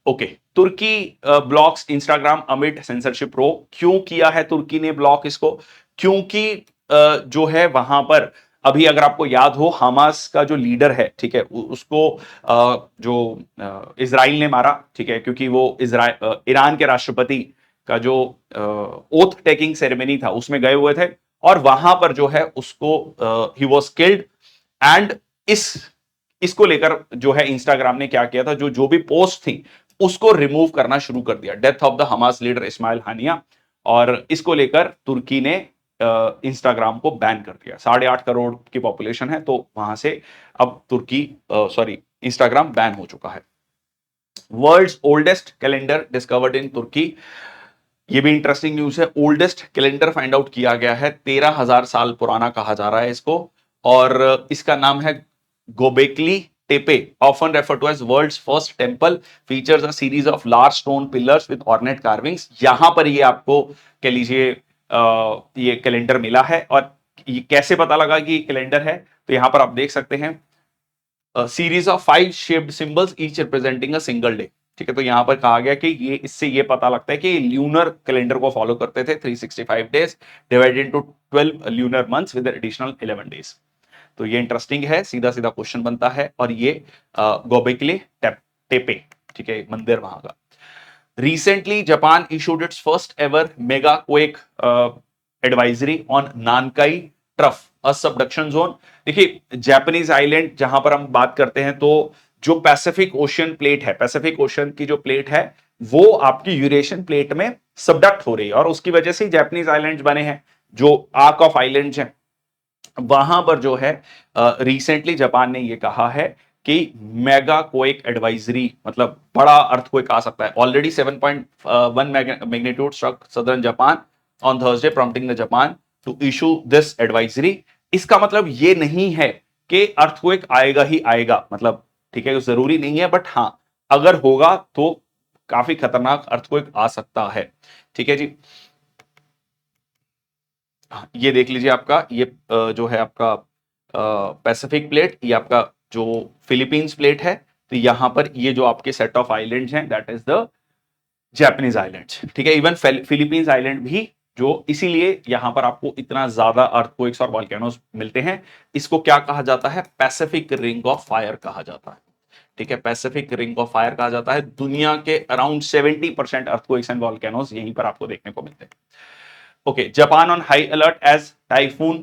Okay, Turkey blocks Instagram amid censorship row. क्यों किया है तुर्की ने ब्लॉक इसको? क्योंकि जो है वहां पर अभी अगर आपको याद हो, हमास का जो लीडर है, ठीक है, उसको जो इजराइल ने मारा, ठीक है, क्योंकि वो ईरान के राष्ट्रपति का जो ओथ टेकिंग सेरेमनी था उसमें गए हुए थे, और वहां पर जो है उसको ही वाज किल्ड। एंड इस इसको लेकर जो है इंस्टाग्राम ने क्या किया था, जो जो भी पोस्ट थी उसको रिमूव करना शुरू कर दिया, death of the Hamas leader Ismail Haniyeh. और इसको लेकर तुर्की ने इंस्टाग्राम को बैन कर दिया। 8.5 करोड़ की पॉपुलेशन है, तो वहां से अब तुर्की सॉरी इंस्टाग्राम बैन हो चुका है। World's oldest calendar discovered in Turkey. ये भी इंटरेस्टिंग न्यूज है। ओल्डेस्ट कैलेंडर फाइंड आउट किया गया है, 13,000 साल पुराना कहा जा रहा है इसको, और इसका नाम है Gobekli Tepe, often referred to as world's first temple, features a series of large stone pillars with ornate carvings। यहां पर ये आपको कह लीजिए ये कैलेंडर मिला है। और ये कैसे पता लगा कि ये कैलेंडर है? तो यहां पर आप देख सकते हैं, series of 5 shaped symbols each representing a single day, ठीक है। तो यहां पर कहा गया कि ये इससे ये पता लगता है कि ल्यूनर कैलेंडर को फॉलो करते थे, 365 days divided into 12 lunar months with additional 11 days. तो ये इंटरेस्टिंग है, सीधा सीधा क्वेश्चन बनता है। और ये गोबेकले टेपे, ठीक है, मंदिर वहां का। Recently Japan issued its first ever mega quake advisory on Nankai trough a subduction zone. देखिए जापानीज आइलैंड जहां पर हम बात करते हैं, तो जो पैसिफिक ओशियन प्लेट है, पैसिफिक ओशियन की जो प्लेट है वो आपकी यूरेशियन प्लेट में सबडक्ट हो रही है, और उसकी वजह से जापानीज आइलैंड्स बने हैं, जो आर्क ऑफ आइलैंड्स हैं। वहां पर जो है रिसेंटली जापान ने ये कहा है कि मेगा क्वेक एडवाइजरी, मतलब बड़ा अर्थक्वेक आ सकता है। Already 7.1 magnitude struck southern Japan on Thursday, prompting the Japan to issue this advisory. इसका मतलब ये नहीं है कि अर्थक्वेक आएगा ही आएगा, मतलब ठीक है, जरूरी नहीं है, बट हाँ अगर होगा तो काफी खतरनाक अर्थक्वेक आ सकता है। ठीक है जी, ये देख लीजिए आपका ये जो है आपका पैसिफिक प्लेट, ये आपका जो फिलीपींस प्लेट है। तो यहां पर ये जो आपके सेट ऑफ आइलैंड्स हैं that is the Japanese islands. ठीक है, इवन फिलीपींस आइलैंड भी, जो इसीलिए यहां पर आपको इतना ज्यादा अर्थक्वेक्स और वॉल्केनोस मिलते हैं। इसको क्या कहा जाता है? पैसिफिक रिंग ऑफ फायर कहा जाता है। ठीक है, पैसिफिक रिंग ऑफ फायर कहा जाता है। दुनिया के अराउंड 70% अर्थक्वेक्स एंड वॉल्केनोस यहीं पर आपको देखने को मिलते हैं। Okay, Japan on high alert as typhoon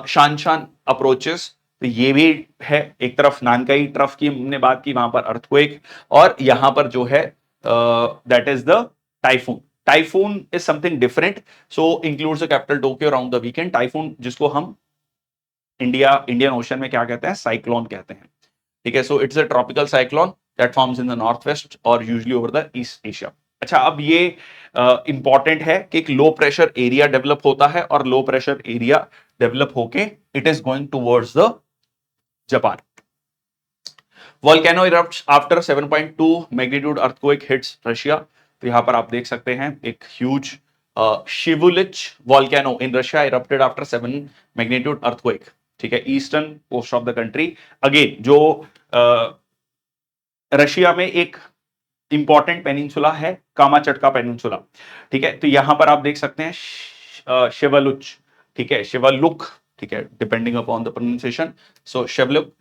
Shanshan approaches. तो ये भी है, एक तरफ नानकाई ट्रफ की हमने बात की, वहां पर अर्थक्वेक, और यहां पर जो है that is the typhoon. Typhoon is something different, so includes the capital Tokyo around the weekend. Typhoon जिसको हम इंडियन ओशन में क्या कहते हैं? साइक्लोन कहते हैं। ठीक है, so it's a tropical cyclone that forms in the north west और usually over the east Asia. अच्छा, अब ये इंपॉर्टेंट है कि एक लो प्रेशर एरिया डेवलप होता है, और लो प्रेशर एरिया डेवलप होके it is going towards the Japan. Volcano erupts after 7.2 magnitude earthquake hits Russia. तो यहां पर आप देख सकते हैं एक huge Shiveluch volcano in Russia erupted after 7 magnitude earthquake. ठीक है, eastern coast of the country. Again जो रशिया में एक इंपॉर्टेंट पेनिनसुला है कामाचटका पेनिनसुला। ठीक है, तो यहां पर आप देख सकते हैं शिवलुच, ठीक है, शिवलुक, ठीक है, depending upon the pronunciation. So Shiveluch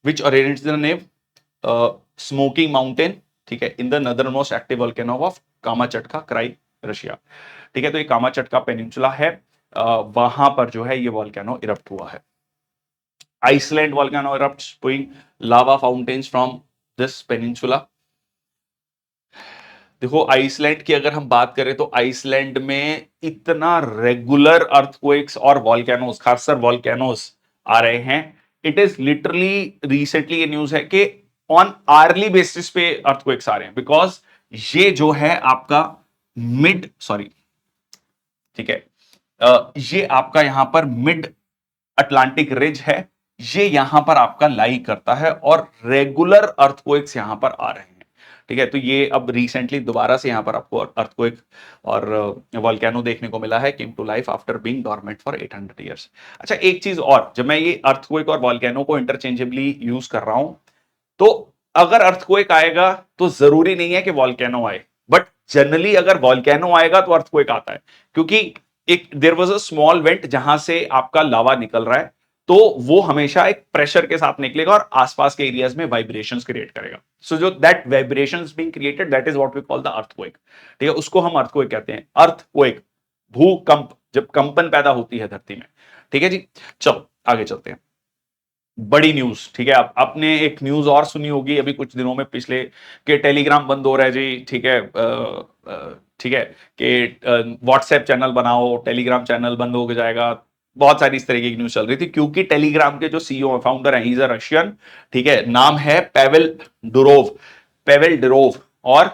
which originates the name smoking mountain, ठीक है, in the northern most active volcano of Kamchatka Krai Russia. ठीक है, तो ये कामाचटका पेनिनसुला है, वहां पर जो है ये वोल्केनो इरप्ट हुआ है। Iceland volcano erupt spewing lava fountains from this peninsula. देखो आइसलैंड की अगर हम बात करें तो आइसलैंड में इतना रेगुलर अर्थक्वेक्स और वॉल्केनोस, खासकर वॉल्केनोस आ रहे हैं। इट इज लिटरली रिसेंटली ये न्यूज है कि ऑन आर्ली बेसिस पे अर्थक्वेक्स आ रहे हैं, बिकॉज ये जो है आपका मिड सॉरी, ठीक है, ये आपका यहां पर मिड अटलांटिक रिज है, ये यहां पर आपका लाई करता है, और रेगुलर अर्थक्वेक्स यहां पर आ रहे हैं। ठीक है, तो ये अब रिसेंटली दोबारा से यहां पर आपको अर्थक्वेक और वोल्केनो देखने को मिला है, came to life after being dormant for 800 years. अच्छा, एक चीज और, जब मैं ये अर्थक्वेक और वोल्केनो को इंटरचेंजेबली यूज कर रहा हूं, तो अगर अर्थक्वेक आएगा तो जरूरी नहीं है कि वॉल्केनो आए, बट जनरली अगर वॉल्केनो आएगा तो अर्थक्वेक आता है, क्योंकि एक there was a small vent जहां से आपका लावा निकल रहा है, तो वो हमेशा एक प्रेशर के साथ निकलेगा और आसपास के एरियाज में वाइब्रेशंस क्रिएट करेगा। सो जो that vibrations being created, that is what we call the earthquake. ठीक है, उसको हम अर्थक्वेक कहते हैं। अर्थक्वेक, भूकंप, जब कंपन पैदा होती है धरती में। ठीक है जी, चलो आगे चलते हैं। बड़ी न्यूज, ठीक है, आप आपने एक न्यूज और सुनी होगी अभी कुछ दिनों में पिछले, कि टेलीग्राम बंद हो रहा है जी। ठीक है, ठीक है, कि व्हाट्सएप चैनल बनाओ, टेलीग्राम चैनल बंद हो जाएगा। बहुत सारी इस तरीके की न्यूज चल रही थी, क्योंकि टेलीग्राम के जो सीईओ फाउंडर हैं, ही इज अ रशियन। ठीक है, नाम है पेवेल डुरोव, और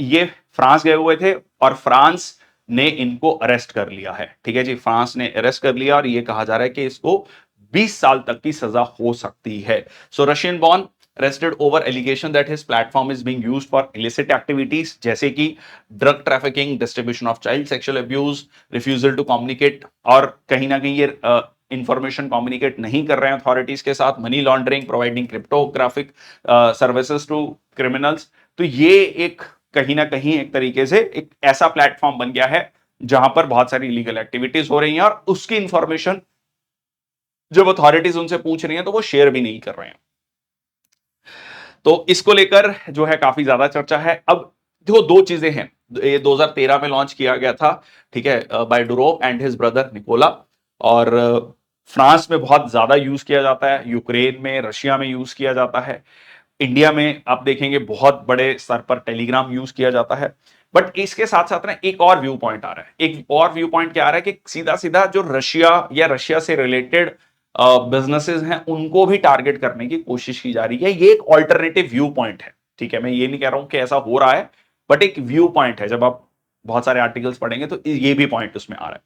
ये फ्रांस गए हुए थे, और फ्रांस ने इनको अरेस्ट कर लिया है। ठीक है जी, फ्रांस ने अरेस्ट कर लिया, और ये कहा जा रहा है कि इसको 20 साल तक की सजा हो सकती है। So Russian born arrested over allegation that his platform is being used for illicit activities, जैसे कि drug trafficking, distribution of child sexual abuse, refusal to communicate, और कहीं ना कहीं ये इंफॉर्मेशन कम्युनिकेट नहीं कर रहे हैं अथॉरिटीज के साथ, money laundering, providing cryptographic services to criminals. तो ये एक कहीं ना कहीं एक तरीके से एक ऐसा प्लेटफॉर्म बन गया है जहां पर बहुत सारी इलीगल एक्टिविटीज हो रही हैं, और उसकी इंफॉर्मेशन जब अथॉरिटीज उनसे पूछ रही हैं तो वो शेयर भी नहीं कर रहे हैं। तो इसको लेकर जो है काफी ज्यादा चर्चा है। अब देखो दो चीजें हैं, ये 2013 में लॉन्च किया गया था, ठीक है, by Durov and his brother Nikola. और फ्रांस में बहुत ज्यादा यूज किया जाता है, यूक्रेन में, रशिया में यूज किया जाता है। इंडिया में आप देखेंगे बहुत बड़े स्तर पर टेलीग्राम यूज किया जाता है। बट इसके साथ साथ ना एक और व्यू पॉइंट आ रहा है, एक और व्यू पॉइंट क्या आ रहा है कि सीधा सीधा जो रशिया या रशिया से रिलेटेड बिजनेसेस हैं उनको भी टारगेट करने की कोशिश की जा रही है। ये एक ऑल्टरनेटिव व्यू पॉइंट है, ठीक है, मैं ये नहीं कह रहा हूं कि ऐसा हो रहा है, बट एक व्यू पॉइंट है। जब आप बहुत सारे आर्टिकल्स पढ़ेंगे तो ये भी पॉइंट उसमें आ रहा है।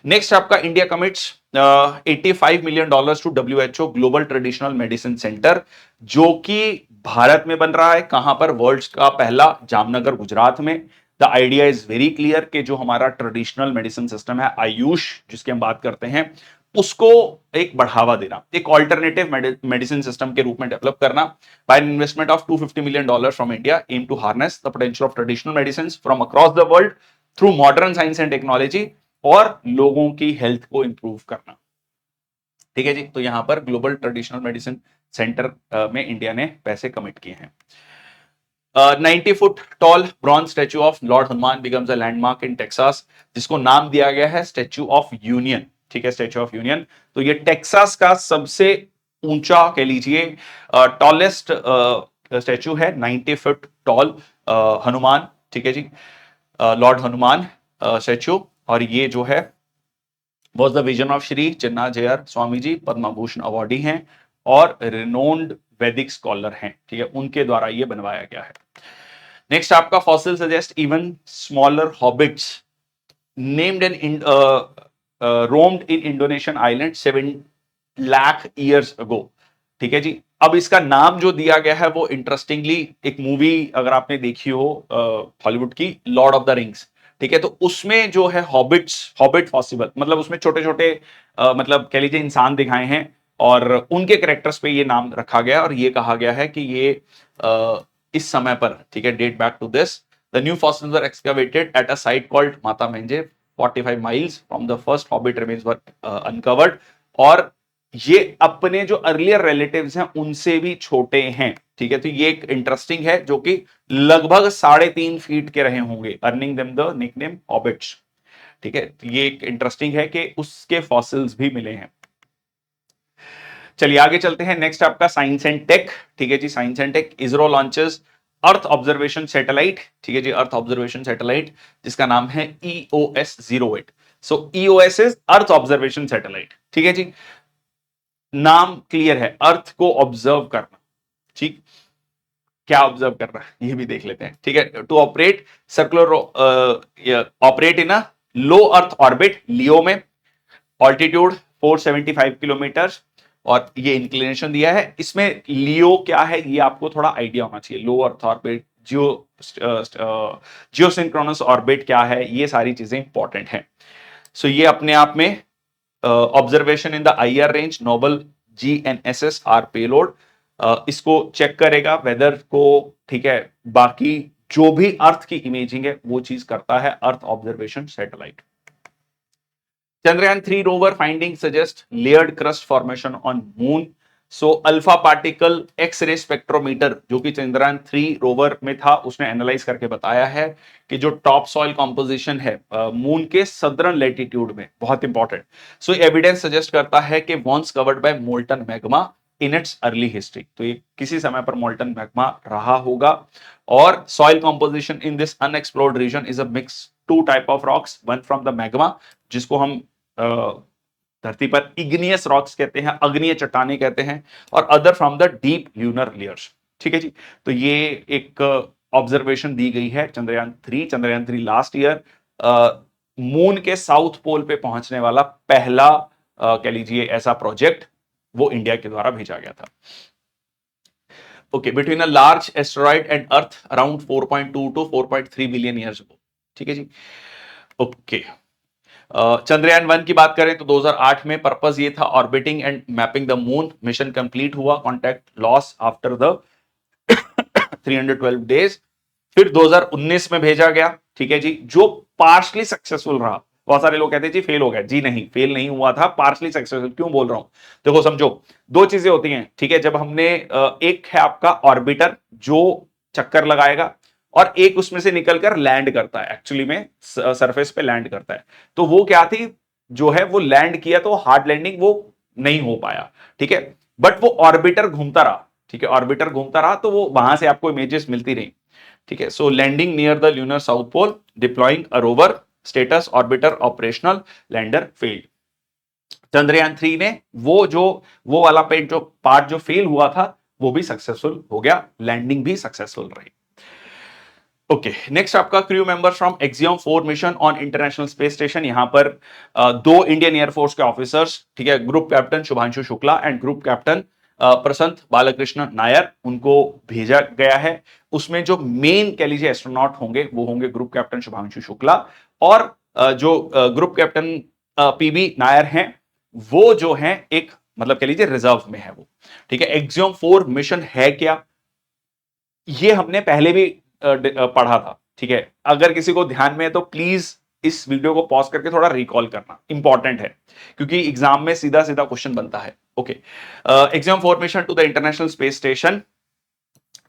नेक्स्ट आपका India commits $85 million to WHO global traditional medicine centre, जो कि भारत में बन रहा है। कहां पर? वर्ल्ड का पहला, जामनगर गुजरात में। The idea is very clear कि जो हमारा ट्रेडिशनल मेडिसिन सिस्टम है, आयुष जिसकी हम बात करते हैं, उसको एक बढ़ावा देना, एक ऑल्टरनेटिव मेडिसिन सिस्टम के रूप में डेवलप करना। By an investment of $250 million from India, aim to harness the potential of traditional medicine from across the world through modern science and technology, और लोगों की हेल्थ को इंप्रूव करना। ठीक है जी, तो यहां पर ग्लोबल ट्रेडिशनल मेडिसिन सेंटर में इंडिया ने पैसे कमिट किए हैं। 90 foot tall bronze statue of Lord Hanuman becomes a landmark in Texas, जिसको नाम दिया गया है स्टैच्यू ऑफ यूनियन। ठीक है, स्टैच्यू ऑफ यूनियन। तो ये टेक्सास का सबसे ऊंचा कह लीजिए टॉलेस्ट स्टैच्यू है, 90 फुट टॉल हनुमान, ठीक है जी, लॉर्ड हनुमान स्टैच्यू। और ये जो है was the vision of Shri Chinna Jeeyar Swami ji, Padma Bhushan awardee हैं और रिनोन्ड वैदिक स्कॉलर हैं, ठीक है, उनके द्वारा ये बनवाया गया है। नेक्स्ट आपका fossil suggest even smaller hobbits named an roamed in Indonesian island 7 lakh years ago. ठीक है जी, अब इसका नाम जो दिया गया है वो इंटरेस्टिंगली, एक मूवी अगर आपने देखी हो हॉलीवुड की, लॉर्ड ऑफ द रिंग्स, ठीक है, तो उसमें जो है हॉबिट्स, हॉबिट पॉसिबल, मतलब उसमें छोटे छोटे मतलब कह लीजिए इंसान दिखाए हैं और उनके कैरेक्टर्स पे ये नाम रखा गया और ये कहा गया है कि ये इस समय पर, ठीक है, date back to this the new fossils were excavated at a site called Mata Menge 45 miles from the first hobbit remains were uncovered. और ये अपने जो अर्लियर रिलेटिव्स हैं उनसे भी छोटे हैं, ठीक है, तो ये एक इंटरेस्टिंग है, जो कि लगभग 3.5 फीट के रहे होंगे, earning them the nickname habits. ठीक है, तो ये एक इंटरेस्टिंग है कि उसके फॉसिल्स भी मिले हैं। चलिए आगे चलते हैं। नेक्स्ट आपका साइंस एंड टेक, ठीक है जी, science and tech. ISRO launches earth observation satellite, ठीक है जी, अर्थ ऑब्जर्वेशन सैटेलाइट जिसका नाम है EOS-08। So EOS is earth observation satellite, ठीक है जी, नाम क्लियर है, अर्थ को ऑब्जर्व करना। ठीक, क्या ऑब्जर्व कर रहा है ये भी देख लेते हैं, ठीक है। To operate circular, operate in a low earth orbit, LEO में, ऑल्टीट्यूड 475 किलोमीटर, और ये इंक्लिनेशन दिया है। इसमें लियो क्या है ये आपको थोड़ा आइडिया होना चाहिए, लो अर्थ ऑर्बिट, जियोसिंक्रोनस ऑर्बिट क्या है, ये सारी चीजें इंपॉर्टेंट हैं। सो ये अपने आप में observation in the IR range, noble GNSS R payload, इसको चेक करेगा वेदर को, ठीक है, बाकी जो भी अर्थ की इमेजिंग है वो चीज करता है अर्थ observation satellite. Chandrayaan 3 rover findings suggest layered crust formation on moon. So alpha particle X-ray spectrometer जो कि चंद्रयान 3 रोवर में था, उसने एनालाइज करके बताया है कि जो टॉप सॉइल कॉम्पोजिशन है मून के सदर्न लैटिट्यूड में, बहुत इंपॉर्टेंट, सो एविडेंस सजेस्ट करता है कि once covered by molten magma in its early history, तो ये किसी समय पर मोल्टन मैग्मा रहा होगा। और soil composition in this unexplored region is a mix to type of rocks, one from the magma जिसको हम धरती पर इग्नियस रॉक्स कहते हैं, अग्निय चट्टाने कहते हैं, और other from the deep lunar layers. ठीक है जी, तो ये एक ऑब्जर्वेशन दी गई है चंद्रयान 3 लास्ट ईयर मून के साउथ पोल पे पहुंचने वाला पहला कह लीजिए ऐसा प्रोजेक्ट, वो इंडिया के द्वारा भेजा गया था। Okay, between a large asteroid and earth around 4.2 to 4.3 billion years ago. ठीक है जी, ओके। चंद्रयान 1 की बात करें तो 2008 में पर्पस ये था orbiting and mapping the moon, mission complete हुआ, contact loss after the 312 days. फिर 2019 में भेजा गया, ठीक है जी, जो पार्शली सक्सेसफुल रहा। बहुत सारे लोग कहते हैं जी फेल हो गया, जी नहीं, फेल नहीं हुआ था, पार्शली सक्सेसफुल। क्यों बोल रहा हूं, देखो समझो, दो चीजें होती हैं, ठीक है, जब हमने एक है आपका ऑर्बिटर जो चक्कर लगाएगा, और एक उसमें से निकलकर लैंड करता है, एक्चुअली में सरफेस पे लैंड करता है। तो वो क्या थी, जो है वो लैंड किया तो हार्ड लैंडिंग वो नहीं हो पाया, ठीक है, बट वो ऑर्बिटर घूमता रहा, ठीक है, ऑर्बिटर घूमता रहा, तो वो वहां से आपको इमेजेस मिलती रही, ठीक है। So landing near the lunar south pole, deploying a rover, status orbiter operational, lander failed. Chandrayaan 3 ने वो वाला पेट जो पार्ट जो फेल हुआ था वो भी सक्सेसफुल हो गया, लैंडिंग भी सक्सेसफुल रही। ओके, नेक्स्ट आपका crew members from Axiom 4 mission on International Space Station. यहां पर दो इंडियन एयरफोर्स के ऑफिसर्स, ठीक है, group captain Shubhanshu Shukla and group captain Prasanth Balakrishnan Nair, उनको भेजा गया है। उसमें जो मेन कह लीजिए एस्ट्रोनॉट होंगे वो होंगे ग्रुप कैप्टन शुभांशु शुक्ला, और जो ग्रुप कैप्टन पीबी नायर हैं वो जो है एक मतलब कह लीजिए रिजर्व में है वो, ठीक है। एक्सियम 4 मिशन है क्या, ये हमने पहले भी पढ़ा था, ठीक है। अगर किसी को ध्यान में है तो प्लीज इस वीडियो को पॉज करके थोड़ा रिकॉल करना इंपॉर्टेंट है, क्योंकि एग्जाम में सीधा सीधा क्वेश्चन बनता है। Okay, Axiom 4 mission to the International Space Station,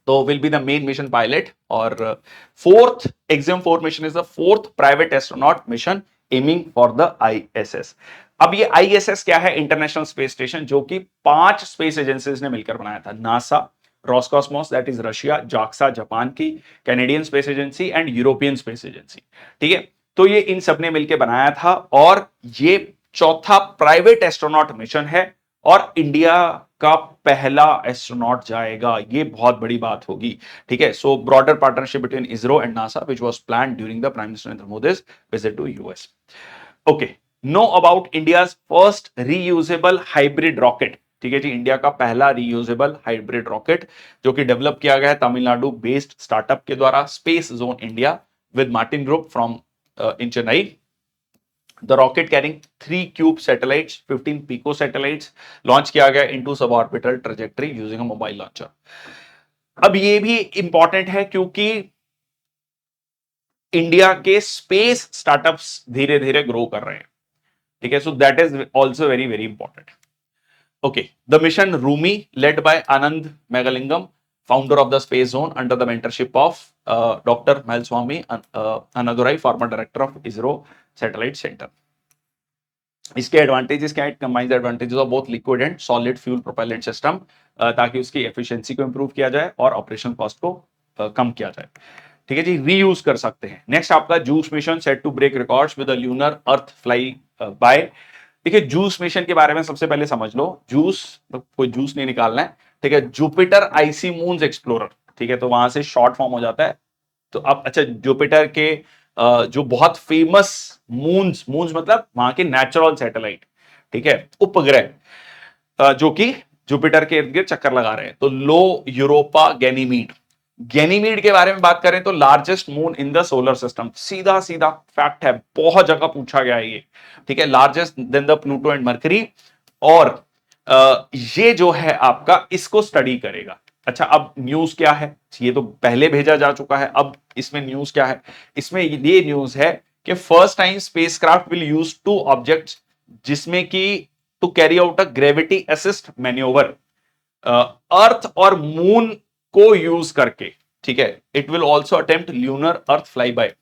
तो will be the main mission pilot. और fourth Axiom 4 mission is the fourth private astronaut mission aiming for the ISS. अब ये आईएसएस क्या है, इंटरनेशनल स्पेस स्टेशन, जो कि 5 स्पेस एजेंसीज ने मिलकर बनाया था, NASA, Roscosmos that is Russia, JAXA Japan की, Canadian Space Agency and European Space Agency, ठीक है। तो ये इन सब ने मिलकर बनाया था, और ये चौथा प्राइवेट एस्ट्रोनॉट मिशन है, और इंडिया का पहला एस्ट्रोनॉट जाएगा, ये बहुत बड़ी बात होगी, ठीक है। So broader partnership between ISRO and NASA which was planned during the prime minister Narendra Modi's visit to US. Okay, know about India's first reusable hybrid rocket, ठीक है जी, इंडिया का पहला रीयूजेबल हाइब्रिड रॉकेट जो कि डेवलप किया गया है तमिलनाडु बेस्ड स्टार्टअप के द्वारा, space zone India with Martin group from in Chennai. The rocket carrying 3 CUBE satellites, 15 pico satellites, launch किया गया into suborbital trajectory using a mobile launcher. अब ये भी इंपॉर्टेंट है क्योंकि इंडिया के स्पेस स्टार्टअप्स धीरे धीरे ग्रो कर रहे हैं, ठीक है। So that is also very very important. Okay, the mission Rhumi led by Anand Megalingam, founder of the space zone under the mentorship of Dr. Mailswamy Annadurai, former director of ISRO Satellite Center। इसके एडवांटेजेस क्या है, it combines the advantages of both liquid and solid fuel propellant system, ताकि उसकी एफिशिएंसी को इंप्रूव किया जाए और ऑपरेशन कॉस्ट को कम किया जाए, ठीक है जी, रीयूज कर सकते हैं। नेक्स्ट आपका JUICE mission set to break records with the lunar earth fly bye. देखिए जूस मिशन के बारे में सबसे पहले समझ लो, जूस तो कोई जूस नहीं निकालना है, ठीक है, जुपिटर आईसी मून्स एक्सप्लोरर, ठीक है, तो वहां से शॉर्ट फॉर्म हो जाता है। तो अब अच्छा, जुपिटर के जो बहुत फेमस मून्स, मून्स मतलब वहां के नेचुरल सैटेलाइट, ठीक है, उपग्रह जो कि जुपिटर के इर्द गिर्द चक्कर लगा रहे हैं, तो लो यूरोपा गैनीमीड। गैनीमीड के बारे में बात करें तो largest moon in the solar system, सीधा सीधा फैक्ट है, बहुत जगह पूछा गया है ये, ठीक है, largest than the Pluto and Mercury. और ये जो है आपका इसको स्टडी करेगा। अच्छा, अब न्यूज क्या है, ये तो पहले भेजा जा चुका है, अब इसमें न्यूज क्या है, इसमें ये न्यूज है कि first time spacecraft will use 2 objects जिसमें कि to carry out a gravity assist manoeuvre, earth और मून को यूज करके, ठीक है। It will also attempt lunar earth fly by,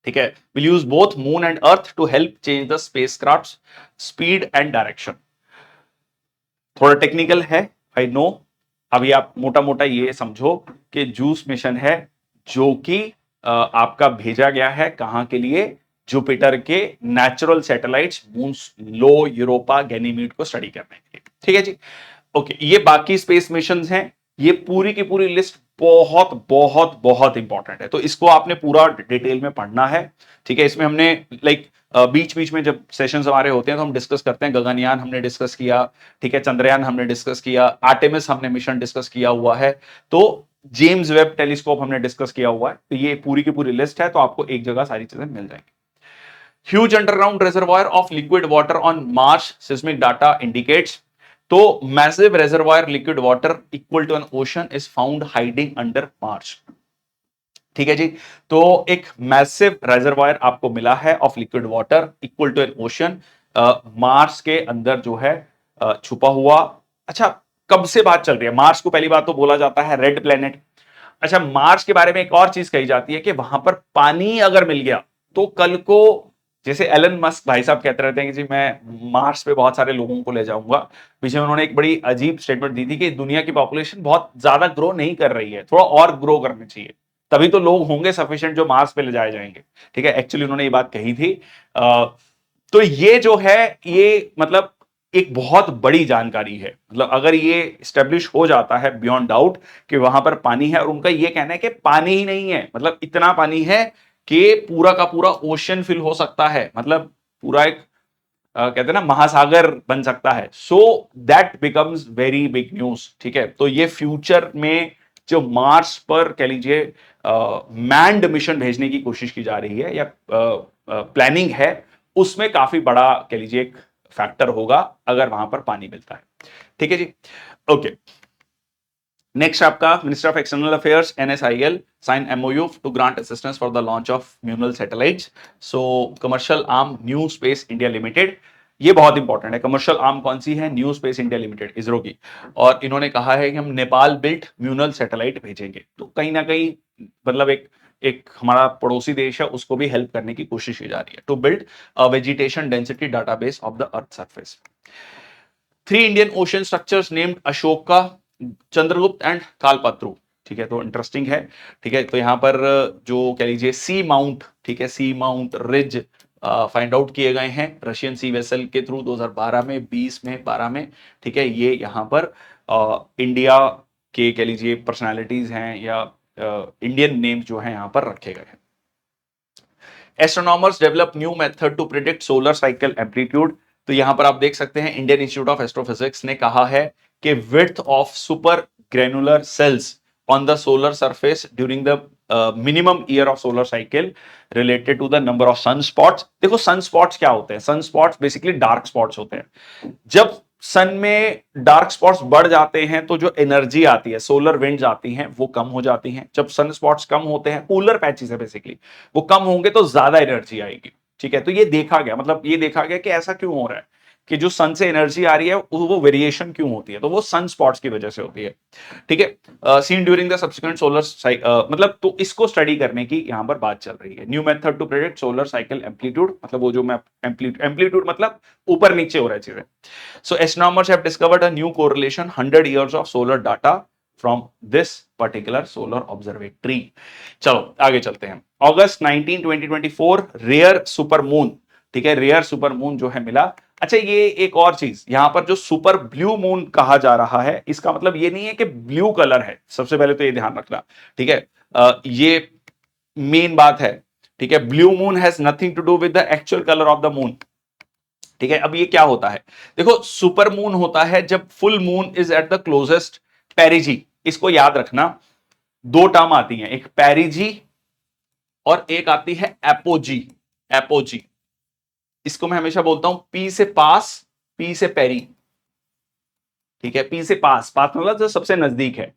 ठीक है, will use both moon and earth to help change the spacecraft speed and direction. थोड़ा टेक्निकल है, आई नो। अभी आप मोटा मोटा ये समझो कि जूस मिशन है जो कि आपका भेजा गया है कहां के लिए, जुपिटर के नेचुरल सैटेलाइट्स मून्स लो यूरोपा गैनीमीड को स्टडी करने के लिए, ठीक है जी। ओके, ये बाकी स्पेस मिशंस हैं, ये पूरी की पूरी लिस्ट बहुत बहुत बहुत इंपॉर्टेंट है, तो इसको आपने पूरा डिटेल में पढ़ना है, ठीक है। इसमें हमने लाइक बीच बीच में जब सेशंस हमारे होते हैं तो हम डिस्कस करते हैं, गगनयान हमने डिस्कस किया, ठीक है, चंद्रयान हमने डिस्कस किया, आर्टेमिस हमने मिशन डिस्कस किया हुआ है, तो जेम्स वेब टेलीस्कोप हमने डिस्कस किया हुआ है, तो ये पूरी की पूरी लिस्ट है, तो आपको एक जगह सारी चीजें मिल जाएंगी। Huge underground reservoir of liquid water on Mars, seismic data indicates, तो massive reservoir liquid water equal to an ocean is found hiding under Mars, ठीक है जी। तो एक मैसिव रिजर्वायर आपको मिला है of liquid water equal to an ocean, Mars के अंदर जो है छुपा हुआ। अच्छा, कब से बात चल रही है मार्स को, पहली बात तो बोला जाता है रेड प्लेनेट, अच्छा, मार्स के बारे में एक और चीज कही जाती है कि वहां पर पानी अगर मिल गया तो कल को, जैसे एलन मस्क भाई साहब कहते रहते हैं कि जी मैं मार्स पे बहुत सारे लोगों को ले जाऊंगा, पीछे उन्होंने एक बड़ी अजीब स्टेटमेंट दी थी कि दुनिया की पॉपुलेशन बहुत ज्यादा ग्रो नहीं कर रही है, थोड़ा और ग्रो करनी चाहिए, तभी तो लोग होंगे सफिशिएंट जो मार्स पे ले जाए जाएंगे। ठीक है, एक्चुअली उन्होंने ये बात कही थी। तो ये जो है, ये मतलब एक बहुत बड़ी जानकारी है, मतलब अगर ये स्टेब्लिश हो जाता है बियॉन्ड डाउट कि वहां पर पानी है, और उनका ये कहना है कि पानी ही नहीं है, मतलब इतना पानी है कि पूरा का पूरा ओशन फिल हो सकता है, मतलब पूरा एक कहते हैं ना महासागर बन सकता है। So that becomes very big news. ठीक है, तो ये फ्यूचर में जो मार्स पर कह लीजिए मैन्ड मिशन भेजने की कोशिश की जा रही है, या प्लानिंग है, उसमें काफी बड़ा कह लीजिए एक फैक्टर होगा अगर वहां पर पानी मिलता है। ठीक है जी, ओके। नेक्स्ट आपका minister of external affairs NSIL sign MOU to grant assistance for the launch of Munal satellites. So commercial arm New Space India Limited, ये बहुत इंपॉर्टेंट है। कमर्शियल आर्म कौन सी है? New Space India Limited, ISRO की। और इन्होंने कहा है कि हम नेपाल बिल्ट म्यूनल सैटेलाइट भेजेंगे, तो कहीं ना कहीं मतलब एक एक हमारा पड़ोसी देश है, उसको भी हेल्प करने की कोशिश की जा रही है, to build a vegetation density database of the earth surface. 3 Indian Ocean structures named Ashoka, Chandragupta and Kalpataru. ठीक है, तो इंटरेस्टिंग है। ठीक है, तो यहां पर जो कह लीजिए सी माउंट, ठीक है, सी माउंट रिज फाइंड आउट किए गए हैं रशियन सी वेसल के थ्रू 2012 में, 20 में, 12 में। ठीक है, ये यहां पर इंडिया के कह लीजिए पर्सनालिटीज हैं, या इंडियन नेम्स जो हैं यहां पर रखे गए हैं। Astronomers develop new method to predict solar cycle amplitude. तो यहां पर आप देख सकते हैं इंडियन इंस्टीट्यूट ऑफ एस्ट्रोफिजिक्स ने कहा है कि width of super granular cells on the solar surface during the minimum year of solar cycle related to the number of sun spots. देखो सन स्पॉट्स क्या होते हैं? Sun spots basically dark spots होते हैं। जब सन में डार्क स्पॉट्स बढ़ जाते हैं तो जो एनर्जी आती है, सोलर विंड्स आती हैं, वो कम हो जाती हैं। जब सन स्पॉट्स कम होते हैं, पोलर पैचेस है बेसिकली, वो कम होंगे तो ज्यादा एनर्जी आएगी। ठीक है, तो ये देखा गया, मतलब ये देखा गया कि ऐसा क्यों हो रहा है कि जो सन से एनर्जी आ रही है वो वेरिएशन क्यों होती है, तो वो सन स्पॉट्स की वजह से होती है। ठीक है, seen during the subsequent solar मतलब, तो इसको स्टडी करने की यहां पर बात चल रही है। New method to predict solar cycle amplitude, मतलब वो जो मैं एम्पलीट्यूड मतलब ऊपर नीचे हो रहा है चीजें। So astronomers have discovered a new correlation 100 years of solar data from this particular solar observatory। चलो आगे चलते हैं। अगस्त 19 2024 रेयर सुपर मून, ठीक है, रेयर सुपर मून जो है मिला। अच्छा, ये एक और चीज, यहां पर जो सुपर ब्लू मून कहा जा रहा है, इसका मतलब ये नहीं है कि ब्लू कलर है, सबसे पहले तो ये ध्यान रखना। ठीक है, ये मेन बात है। ठीक है, blue moon has nothing to do with the actual colour of the moon. ठीक है, अब ये क्या होता है? देखो, सुपर मून होता है जब full moon is at the closest पेरिजी। इसको याद रखना, दो टर्म आती हैं, एक पेरिजी और एक आती है एपोजी। एपोजी, इसको मैं हमेशा बोलता हूं पी से पास, पी से पेरी। ठीक है, पी से पास, पास मतलब जो सबसे नजदीक है।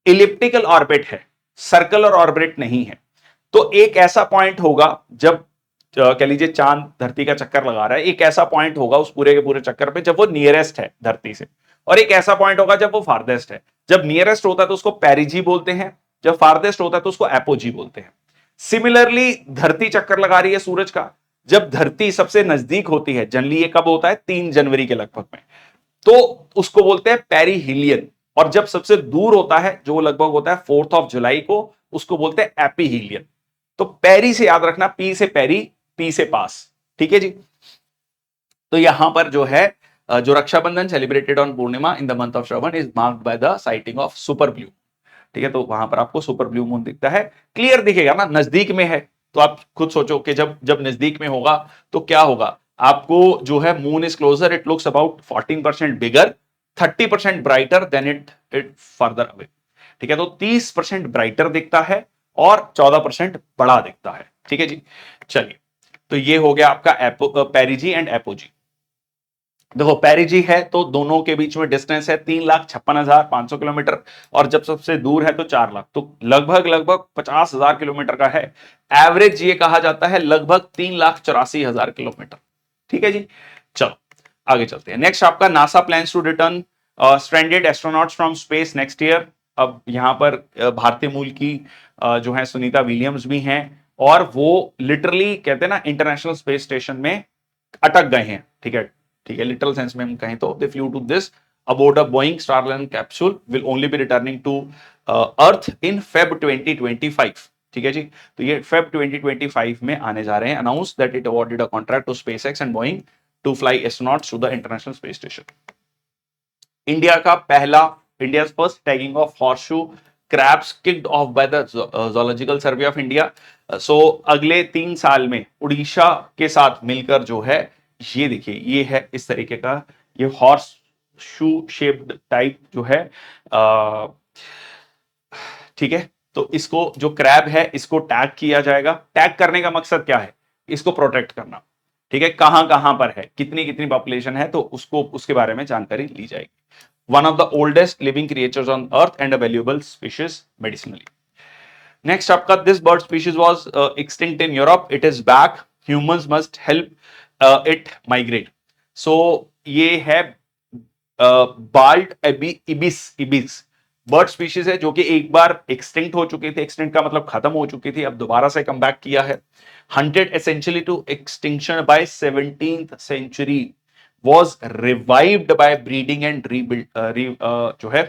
इलिप्टिकल ऑर्बिट है, सर्कुलर ऑर्बिट नहीं है। तो एक ऐसा पॉइंट होगा जब कह लीजिए चांद धरती का चक्कर लगा रहा है, एक ऐसा पॉइंट होगा उस पूरे के पूरे चक्कर पे जब वो नियरेस्ट है धरती से, और एक ऐसा पॉइंट होगा जब वो फारदेस्ट है। जब नियरेस्ट होता है तो उसको पेरिजी बोलते हैं, जब फारदेस्ट होता है तो उसको एपोजी बोलते हैं। सिमिलरली धरती चक्कर लगा रही है सूरज का, जब धरती सबसे नजदीक होती है, जनरली ये कब होता है? 3 जनवरी के लगभग में, तो उसको बोलते हैं पेरीहिलियन। और जब सबसे दूर होता है, जो लगभग होता है 4 जुलाई को, उसको बोलते हैं एपीहिलियन। तो पेरी से याद रखना, पी से पेरी, पी से पास। ठीक है जी, तो यहां पर जो है जो Raksha Bandhan celebrated on Purnima in the month of Shravan is marked by the sighting of super blue. ठीक है, तो वहां पर आपको सुपर ब्लू मून दिखता है, क्लियर दिखेगा ना, नजदीक में है। तो आप खुद सोचो कि जब जब नजदीक में होगा तो क्या होगा, आपको जो है moon is closer, it looks about 14% bigger, 30% brighter than it further away. ठीक है, तो 30% ब्राइटर दिखता है और 14% बड़ा दिखता है। ठीक है जी, चलिए, तो ये हो गया आपका पेरिजी एंड एपोजी। देखो, पेरिजी है तो दोनों के बीच में डिस्टेंस है 3,56,500 किलोमीटर, और जब सबसे दूर है तो 4 लाख, तो लगभग लगभग 50,000 किलोमीटर का है। एवरेज ये कहा जाता है लगभग 3,84,000 किलोमीटर। ठीक है जी, चलो आगे चलते हैं। नेक्स्ट आपका NASA plans to return stranded astronauts from space next year. अब यहाँ पर भारतीय मूल की जो है सुनीता विलियम्स भी हैं, और वो लिटरली कहते हैं ना इंटरनेशनल स्पेस स्टेशन में अटक गए हैं। ठीक है, ठीक है, लिटरल सेंस में हम कहें तो they flew to this aboard a Boeing Starliner capsule will only be returning to Earth in Feb 2025। ठीक है जी, तो ये Feb 2025 में आने जा रहे हैं। Announce that it awarded a contract to SpaceX and Boeing to fly astronauts to the International Space Station. India का पहला India first tagging of horseshoe crabs kicked off by the Zoological Survey of India. So अगले 3 साल में उड़ीसा के साथ मिलकर जो है, ये देखिए ये है इस तरीके का, ये हॉर्स शू शेप्ड टाइप जो है, ठीक है। तो इसको जो क्रैब है इसको टैग किया जाएगा। टैग करने का मकसद क्या है, इसको प्रोटेक्ट करना। ठीक है, कहां कहां पर है, कितनी कितनी पॉपुलेशन है, तो उसको उसके बारे में जानकारी ली जाएगी। One of the oldest living creatures on earth and a valuable species medicinally. Next आपका, this bird species was extinct in Europe, it is back, humans must help it migrate. So ये है बाल्ट इबिस बर्ड स्पीशीज है जो कि एक बार एक्सटिंक्ट हो चुके थे। एक्सटिंक्ट का मतलब खत्म हो चुकी थी, अब दोबारा से कम बैक किया है। Hunted essentially to extinction by 17th century, was revived by breeding and जो है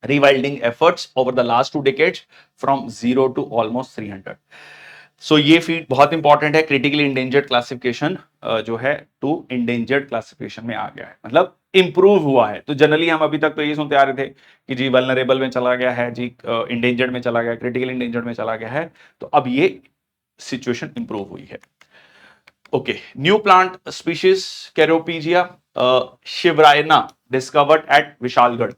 rewilding efforts over the last 2 decades from 0 to almost 300। सो ये फीट बहुत इंपॉर्टेंट है। क्रिटिकली इंडेंजर्ड क्लासिफिकेशन जो है टू इंडेंजर्ड क्लासिफिकेशन में आ गया है, मतलब इंप्रूव हुआ है। तो जनरली हम अभी तक तो ये सुनते आ रहे थे कि जी वल्नरेबल में चला गया है, जी इंडेंजर्ड में चला गया, क्रिटिकली इंडेंजर्ड में चला गया है। तो अब ये सिचुएशन इंप्रूव हुई है। Okay, new plant species Ceropegia shivrayiana discovered at Vishalgad.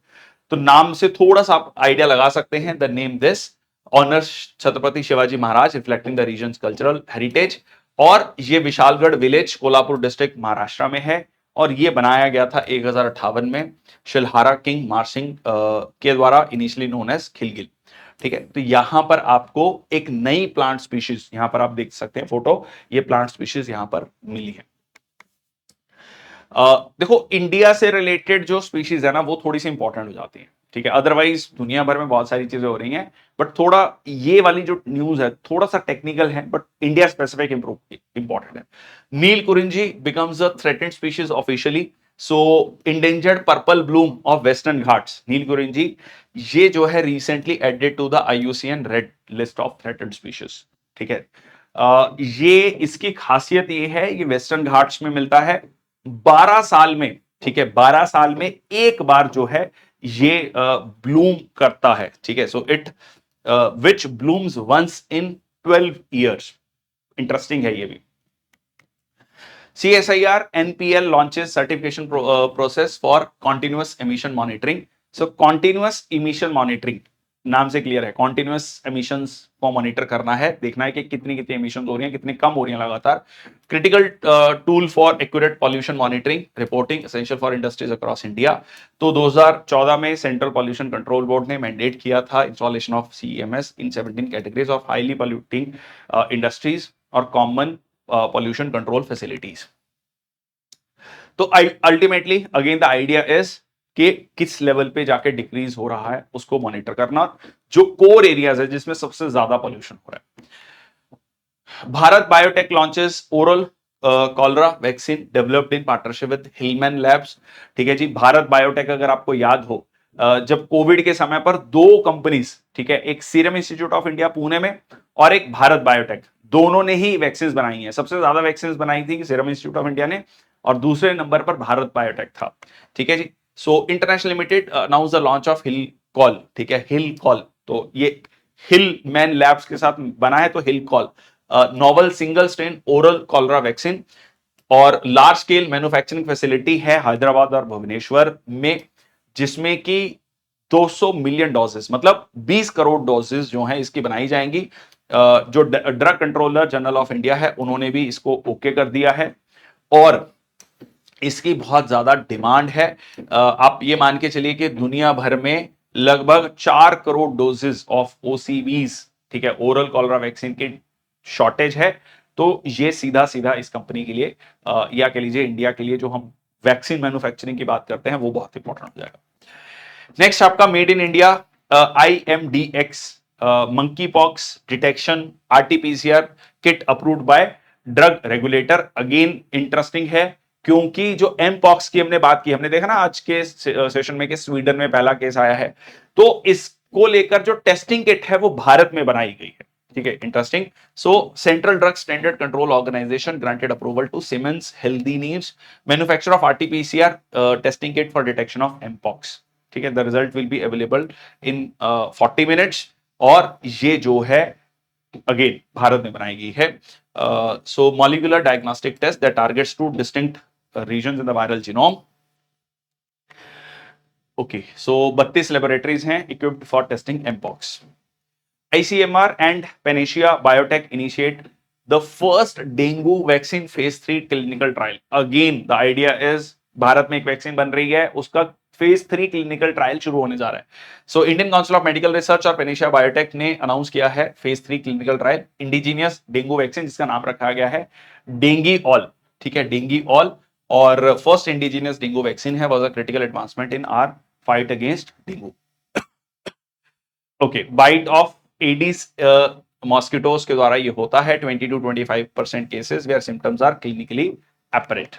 तो नाम से थोड़ा सा आप आइडिया लगा सकते हैं। The name this honours Chhatrapati Shivaji Maharaj, reflecting the region's cultural heritage. और ये विशालगढ़ विलेज कोल्हापुर डिस्ट्रिक्ट महाराष्ट्र में है, और ये बनाया गया था 1058 में शिलहारा किंग मारसिंह के द्वारा, इनिशियली नोन एज खिलगिल। ठीक है, तो यहां पर आपको एक नई प्लांट स्पीशीज, यहां पर आप देख सकते हैं फोटो, ये प्लांट स्पीशीज यहां पर मिली है। देखो इंडिया से रिलेटेड जो स्पीशीज है ना वो थोड़ी सी इंपॉर्टेंट हो जाती है। ठीक है, अदरवाइज दुनिया भर में बहुत सारी चीजें हो रही हैं, बट थोड़ा ये वाली जो न्यूज है थोड़ा सा टेक्निकल है, बट इंडिया स्पेसिफिक इंपॉर्टेंट है। Neel Kurinji becomes a threatened species officially. So endangered purple bloom of Western Ghats, Neel Kurinji, ये जो है recently added to the IUCN red list of threatened species. ठीक है, ये इसकी खासियत ये है, ये वेस्टर्न घाट्स में मिलता है 12 साल में। ठीक है, 12 साल में एक बार जो है ये ब्लूम करता है। ठीक है, so it which blooms once in 12 years. Interesting है ये भी। CSIR NPL launches certification process for continuous emission monitoring। So continuous emission monitoring नाम से क्लियर है, कॉन्टिन्यूअस एमिशंस को मॉनिटर करना है, देखना है कि कितनी कितनी एमिशन हो रही हैं, कितनी कम हो रही हैं लगातार। Critical tool for accurate pollution monitoring reporting, essential for industries across India. तो 2014 में सेंट्रल पॉल्यूशन कंट्रोल बोर्ड ने मैंडेट किया था installation of CEMS in 17 categories of highly polluting industries और कॉमन पॉल्यूशन कंट्रोल फैसिलिटीज। तो ultimately again the idea is कि किस लेवल पे जाके डिक्रीज हो रहा है उसको मॉनिटर करना, जो कोर एरियाज है जिसमें सबसे ज्यादा पॉल्यूशन हो रहा है। Bharat biotech launches oral cholera vaccine developed in partnership with Hillman labs. ठीक है जी, भारत बायोटेक अगर आपको याद हो, जब कोविड के समय पर 2 कंपनीज, ठीक है, एक serum institute of India Pune में और एक भारत बायोटेक, दोनों ने ही वैक्सीन बनाई है। सबसे ज्यादा वैक्सीन बनाई थी सीरम इंस्टीट्यूट ऑफ इंडिया ने, और दूसरे नंबर पर भारत बायोटेक था। ठीक है जी, so international limited announce the launch of Hillchol. ठीक है, हिल कॉल, तो ये हिल मैन लैब्स के साथ बना है, तो Hillchol novel single strain oral cholera vaccine. और लार्ज स्केल मैन्युफैक्चरिंग फैसिलिटी है हैदराबाद और भुवनेश्वर में, जिसमें कि 200 मिलियन डोजेस, मतलब 20 करोड़ डोजेस जो हैं इसकी बनाई जाएंगी। जो drug controller general of India है उन्होंने भी इसको ओके कर दिया है, और इसकी बहुत ज्यादा डिमांड है। आप ये मान के चलिए कि दुनिया भर में लगभग 4 करोड़ डोजेस ऑफ OCVs, ठीक है, ओरल कॉलरा वैक्सीन की शॉर्टेज है। तो ये सीधा सीधा इस कंपनी के लिए या कह लीजिए इंडिया के लिए जो हम वैक्सीन मैन्युफैक्चरिंग की बात करते हैं वो बहुत इंपॉर्टेंट हो जाएगा। नेक्स्ट आपका made in India IMDX monkey pox detection RT-PCR kit approved by drug regulator. Again interesting है क्योंकि जो एम पॉक्स की हमने बात की, हमने देखा ना आज के सेशन में कि स्वीडन में पहला केस आया है, तो इसको लेकर जो टेस्टिंग किट है वो भारत में बनाई गई है। ठीक है, interesting. So central drug standard control organisation granted approval to Siemens Healthineers manufacture of RT-PCR testing kit for detection of mpox. ठीक है, the result will be available in 40 minutes. और ये जो है अगेन भारत में बनाई गई है। So molecular diagnostic test that targets two distinct regions in the viral genome. Okay, so 32 laboratories हैं equipped for testing mpox. ICMR and Panacea Biotech initiate the first dengue vaccine phase 3 clinical trial. Again, the idea is Bharat में एक वैक्सीन बन रही है, उसका फेज 3 क्लिनिकल ट्रायल शुरू होने जा रहा है। So Indian Council of Medical Research और पेनेशिया बायोटेक ने अनाउंस किया है phase 3 clinical trial indigenous dengue vaccine, जिसका नाम रखा गया है डेंगी ऑल। ठीक है, डेंगी ऑल। और फर्स्ट इंडिजीनियस डेंगू वैक्सीन है, was a critical advancement in our fight against dengue. Okay, bite of Aedes mosquitoes के द्वारा ये होता है 20 to 25% cases where symptoms are clinically apparent.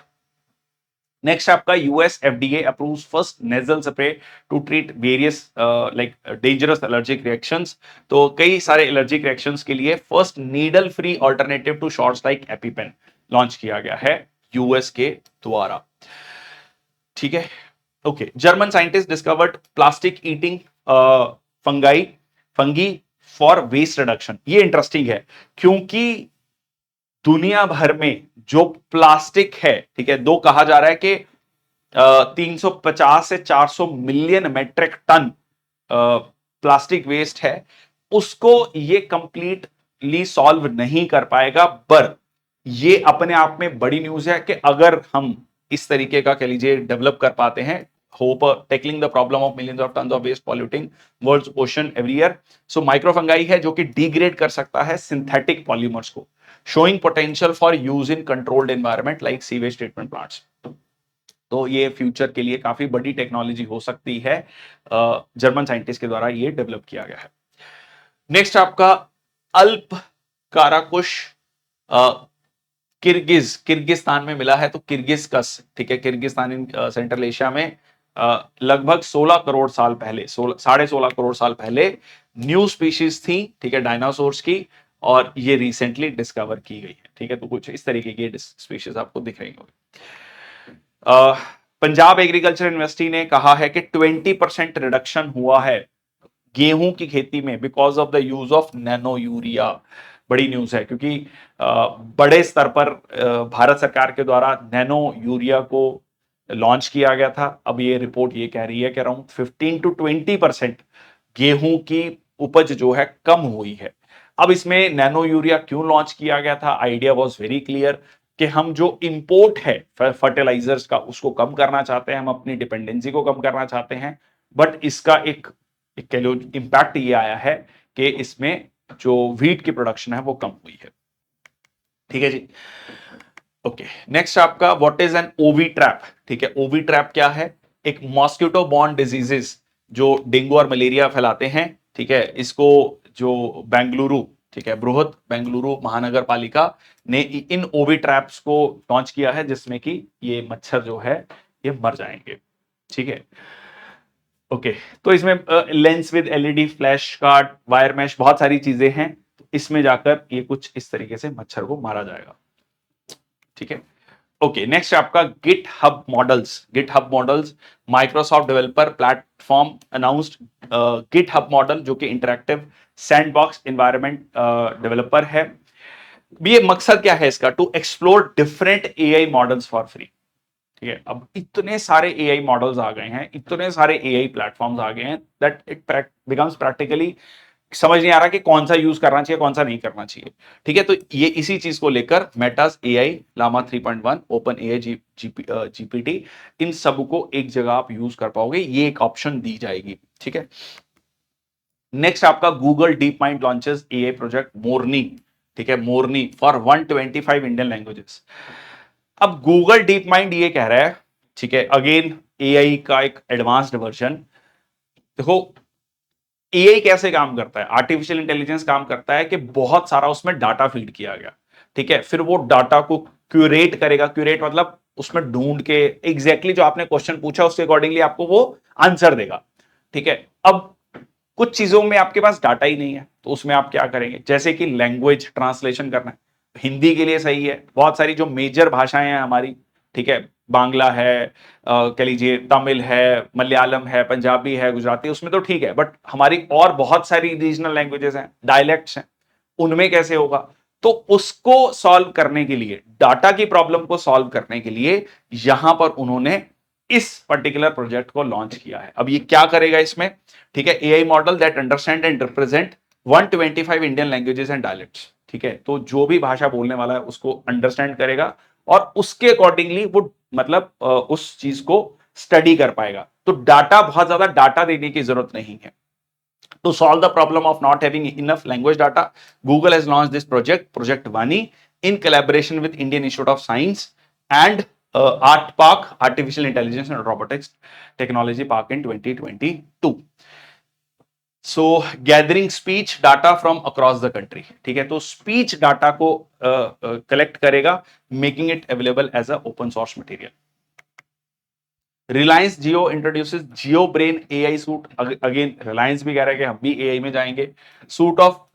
Next आपका US FDA approves first nasal spray to treat various like dangerous allergic reactions. तो कई सारे एलर्जिक रिएक्शंस के लिए first needle free alternative to shots like EpiPen launch किया गया है यूएस के द्वारा। ठीक है, okay. German scientist discovered plastic eating fungi for waste reduction. ये इंटरेस्टिंग है क्योंकि दुनिया भर में जो प्लास्टिक है, ठीक है, दो कहा जा रहा है कि 350 से 400 million metric ton plastic waste है, उसको ये कंप्लीटली सॉल्व नहीं कर पाएगा। पर ये अपने आप में बड़ी न्यूज है कि अगर हम इस तरीके का कह लीजिए डेवलप कर पाते हैं, hope tackling the problem of millions of tons of waste polluting world's ocean every year. So microfungi है जो कि डिग्रेड कर सकता है सिंथेटिक पॉलीमर्स को, showing potential for use in controlled environment like sewage treatment plants. तो ये फ्यूचर के लिए काफी बड़ी टेक्नोलॉजी हो सकती है, जर्मन साइंटिस्ट के द्वारा ये डेवलप किया गया है। नेक्स्ट आपका अल्प काराकुश किर्गिस्तान में मिला है, तो किर्गिस्कस, ठीक है, किर्गिस्तान इन सेंट्रल एशिया में लगभग 16 करोड़ साल पहले, 16.5 करोड़ साल पहले न्यू स्पीशीज थी, ठीक है, डायनासोर्स की, और ये रिसेंटली डिस्कवर की गई है। ठीक है, तो कुछ इस तरीके की स्पीशीज आपको दिख रही होगी। पंजाब एग्रीकल्चर यूनिवर्सिटी ने कहा है कि 20% रिडक्शन हुआ है गेहूं की खेती में because of the use of nano urea. बड़ी न्यूज है क्योंकि बड़े स्तर पर भारत सरकार के द्वारा नैनो यूरिया को लॉन्च किया गया था। अब ये रिपोर्ट ये कह रही है कि अराउंड 15 to 20% गेहूं की उपज जो है कम हुई है। अब इसमें नैनो यूरिया क्यों लॉन्च किया गया था? आइडिया वॉज वेरी क्लियर कि हम जो इंपोर्ट है फर्टिलाइजर्स का उसको कम करना चाहते हैं, हम अपनी डिपेंडेंसी को कम करना चाहते हैं। बट इसका एक कह लो इंपैक्ट ये आया है कि इसमें जो व्हीट की प्रोडक्शन है वो कम हुई है। ठीक है जी, ओके। नेक्स्ट आपका व्हाट इज एन ओवी ट्रैप। ठीक है, ओवी ट्रैप क्या है? एक मॉस्किटो बॉर्न डिजीजेस जो डेंगू और मलेरिया फैलाते हैं। ठीक है, इसको जो बेंगलुरु, ठीक है, बृहद बेंगलुरु महानगर पालिका ने इन ओवी ट्रैप्स को लॉन्च किया है जिसमें कि ये मच्छर जो है ये मर जाएंगे। ठीक है, ओके। तो इसमें lens with LED, flash card, wire mesh, बहुत सारी चीजें हैं। इसमें जाकर ये कुछ इस तरीके से मच्छर को मारा जाएगा। ठीक है, ओके। नेक्स्ट आपका GitHub models Microsoft developer platform announced GitHub model जो कि इंटरैक्टिव सैंडबॉक्स एनवायरनमेंट डेवलपर है। ये मकसद क्या है इसका? To explore different AI models for free. ठीक है, अब इतने सारे एआई मॉडल्स आ गए हैं, इतने सारे एआई प्लेटफॉर्म्स आ गए हैं दैट इट बिकम्स प्रैक्टिकली समझ नहीं आ रहा कि कौन सा यूज करना चाहिए, कौन सा नहीं करना चाहिए। ठीक है, तो ये इसी चीज को लेकर Meta's AI, Llama 3.1, OpenAI, GPT, इन सब को एक जगह आप यूज कर पाओगे, ये एक ऑप्शन दी जाएगी। ठीक है, नेक्स्ट आपका Google DeepMind launches AI project Morni. ठीक है, मोरनी फॉर 125 इंडियन लैंग्वेजेस। अब गूगल डीप माइंड ये कह रहा है, ठीक है, अगेन एआई का एक एडवांस्ड वर्जन। देखो, एआई कैसे काम करता है, आर्टिफिशियल इंटेलिजेंस काम करता है कि बहुत सारा उसमें डाटा फीड किया गया, ठीक है, फिर वो डाटा को क्यूरेट करेगा, क्यूरेट मतलब उसमें ढूंढ के एग्जैक्टली जो आपने क्वेश्चन पूछा उसके अकॉर्डिंगली आपको वो आंसर देगा, ठीक है। अब कुछ चीजों में आपके पास डाटा ही नहीं है, तो उसमें आप क्या करेंगे, जैसे कि लैंग्वेज ट्रांसलेशन करना है, हिंदी के लिए सही है, बहुत सारी जो मेजर भाषाएं हैं हमारी, ठीक है, बांग्ला है, कह लीजिए तमिल है, मलयालम है, पंजाबी है, गुजराती, उसमें तो ठीक है, बट हमारी और बहुत सारी रीजनल लैंग्वेजेस हैं, डायलेक्ट्स हैं, उनमें कैसे होगा। तो उसको सॉल्व करने के लिए, डाटा की प्रॉब्लम को सॉल्व करने के लिए यहां पर उन्होंने इस पर्टिकुलर प्रोजेक्ट को लॉन्च किया है। अब ये क्या करेगा इसमें, ठीक है, AI model that understand and represent 125 Indian languages and dialects, ठीक है, तो जो भी भाषा बोलने वाला है उसको अंडरस्टैंड करेगा और उसके अकॉर्डिंगली वो मतलब उस चीज को स्टडी कर पाएगा। तो डाटा, बहुत ज्यादा डाटा देने की जरूरत नहीं है। To solve the problem of not having enough language data, Google has launched this project, Project Vani, in collaboration with Indian Institute of Science and Art Park, Artificial Intelligence and Robotics Technology Park in 2022. So gathering speech data from across the country, ठीक है, तो स्पीच डाटा को कलेक्ट करेगा, making it available as a open source material. Reliance Jio introduces Jio brain AI suite, again Reliance भी कह रहा है कि हम भी एआई में जाएंगे, suite of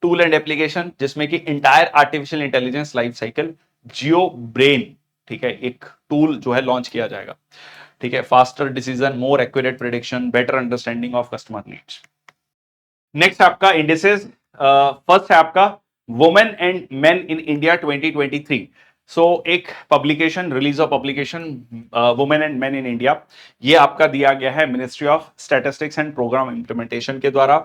tool and application जिसमें कि entire artificial intelligence life cycle Jio brain, ठीक है, एक टूल जो है लॉन्च किया जाएगा, ठीक है, faster decision, more accurate prediction, better understanding of customer needs. Next आपका इंडिसेस, फर्स्ट है आपका women and men in India 2023। सो एक publication, release of publication women and men in India, ये आपका दिया गया है Ministry of Statistics and Programme Implementation के द्वारा,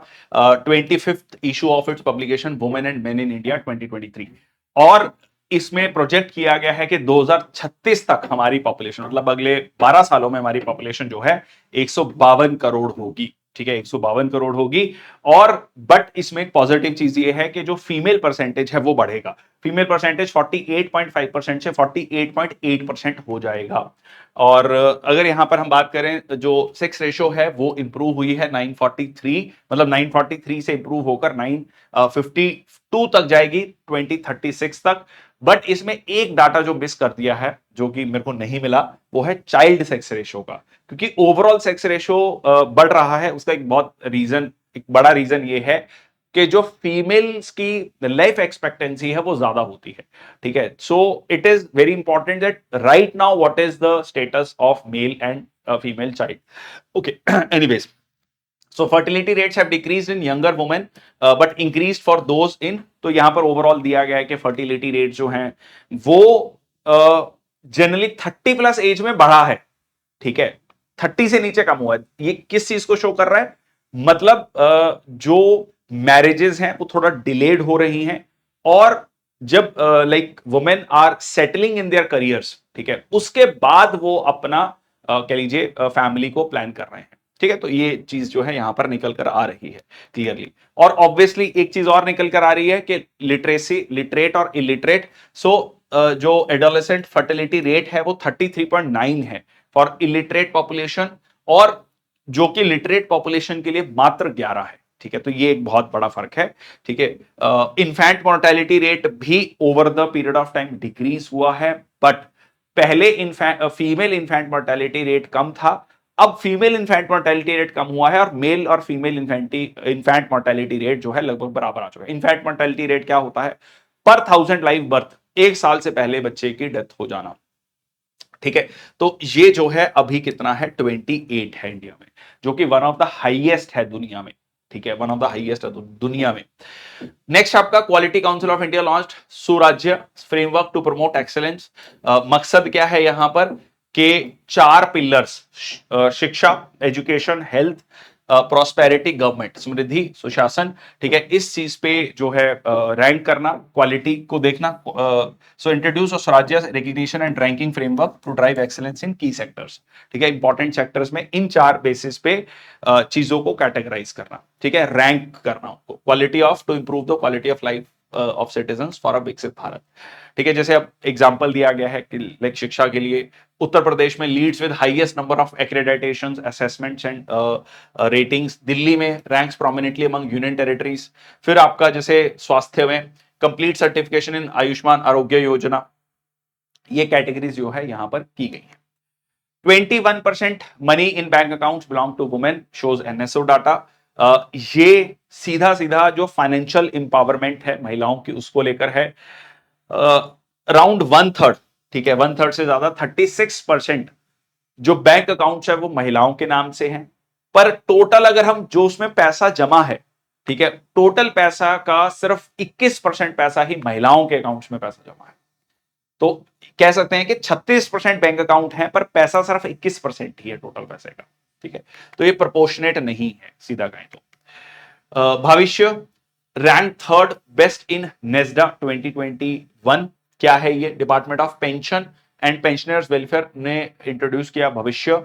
25th issue of its publication women and men in India 2023। और इसमें प्रोजेक्ट किया गया है कि 2036 तक हमारी पॉपुलेशन, मतलब अगले 12 सालों में हमारी पॉपुलेशन जो है 152 करोड़ होगी, ठीक है, 152 करोड़ होगी। और बट इसमें एक पॉजिटिव चीज ये है कि जो फीमेल परसेंटेज है वो बढ़ेगा, फीमेल परसेंटेज 48.5% से 48.8% हो जाएगा। और अगर यहां पर हम बात करें, जो सेक्स रेशो है वो इंप्रूव हुई है 943, मतलब 943 से इंप्रूव होकर 952 तक जाएगी 2036 तक। बट इसमें एक डाटा जो मिस कर दिया है, जो कि मेरे को नहीं मिला, वो है चाइल्ड सेक्स रेशो का, क्योंकि ओवरऑल सेक्स रेशो बढ़ रहा है, उसका एक बहुत रीजन, एक बड़ा रीजन ये है कि जो फीमेल्स की लाइफ एक्सपेक्टेंसी है वो ज्यादा होती है, ठीक है। So it is very important that right now what is the status of male and female child, okay. Anyways, so fertility rates have decreased in younger women but increased for those in, तो यहां पर ओवरऑल दिया गया है कि फर्टिलिटी रेट जो हैं वो जनरली 30+ एज में बढ़ा है, ठीक है, 30 से नीचे कम हुआ है। ये किस चीज को शो कर रहा है, मतलब जो मैरिजेस हैं वो थोड़ा डिलेड हो रही हैं, और जब like women are settling in their careers, ठीक है, उसके बाद वो अपना कह लीजिए फैमिली को प्लान कर रहे हैं, ठीक है। तो ये चीज जो है यहां पर निकल कर आ रही है क्लियरली। और ऑब्वियसली एक चीज और निकल कर आ रही है कि लिटरेसी, लिटरेट और इलिटरेट, सो जो एडोलेसेंट फर्टिलिटी रेट है वो 33.9 है फॉर इलिटरेट पॉपुलेशन, और जो कि लिटरेट पॉपुलेशन के लिए मात्र 11 है, ठीक है। तो ये एक बहुत बड़ा फर्क है, ठीक है। इन्फेंट मोर्टेलिटी रेट भी over the period of time decrease हुआ है, बट पहले फीमेल इन्फेंट मोर्टेलिटी रेट कम था, अब फीमेल इन्फेंट मोर्टेलिटी रेट कम हुआ है, और मेल और फीमेल इन्फेंट मोर्टेलिटी रेट जो है लगभग बराबर आ चुका है। इन्फेंट मोर्टेलिटी रेट क्या होता है, पर 1000 लाइव बर्थ, एक साल से पहले बच्चे की डेथ हो जाना, ठीक है। तो ये जो है अभी कितना है, 28 है इंडिया में, जो कि वन ऑफ द हाईएस्ट है दुनिया में, ठीक है, वन ऑफ द हाईएस्ट है दुनिया में। नेक्स्ट आपका Quality Council of India launched Surajya framework to promote excellence. मकसद क्या है यहां पर के 4 पिलर्स, शिक्षा, एजुकेशन, हेल्थ, प्रॉस्पेरिटी, गवर्नमेंट, समृद्धि, सुशासन, ठीक है, इस चीज पे जो है रैंक करना, क्वालिटी को देखना। So introduce Swarajya recognition and ranking framework to drive excellence in key sectors, ठीक है, इंपॉर्टेंट सेक्टर्स में इन 4 बेसिस पे चीजों को कैटेगराइज करना, ठीक है, रैंक करना, quality of, to improve the quality of life of citizens for a विकसित भारत। ठीक है, जैसे अब एग्जांपल दिया गया है कि लाइक शिक्षा के लिए उत्तर प्रदेश में leads with highest number of accreditations, assessments and ratings. Delhi में ranks prominently among union territories. फिर आपका जैसे स्वास्थ्य में कंप्लीट सर्टिफिकेशन इन आयुष्मान आरोग्य योजना, ये कैटेगरीज जो है यहां पर की गई है। 21% money in bank accounts belong to women, shows NSO data. ये सीधा सीधा जो फाइनेंशियल इंपावरमेंट है महिलाओं की उसको लेकर है। अराउंड 1/3, ठीक है, 1/3 से ज्यादा 36% जो बैंक अकाउंट्स है वो महिलाओं के नाम से हैं। पर टोटल अगर हम जो उसमें पैसा जमा है, ठीक है, टोटल पैसा का सिर्फ 21% पैसा ही महिलाओं के अकाउंट्स में पैसा जमा है। तो कह सकते हैं कि 36% बैंक अकाउंट है पर पैसा सिर्फ 21% ही है टोटल पैसे का। ठीक है, तो ये प्रोपोर्शनेट नहीं है सीधा कहें तो। भविष्य रैंक थर्ड बेस्ट इन नेस्डा 2021। क्या है ये? Department of pension and pensioners welfare ने इंट्रोड्यूस किया भविष्य।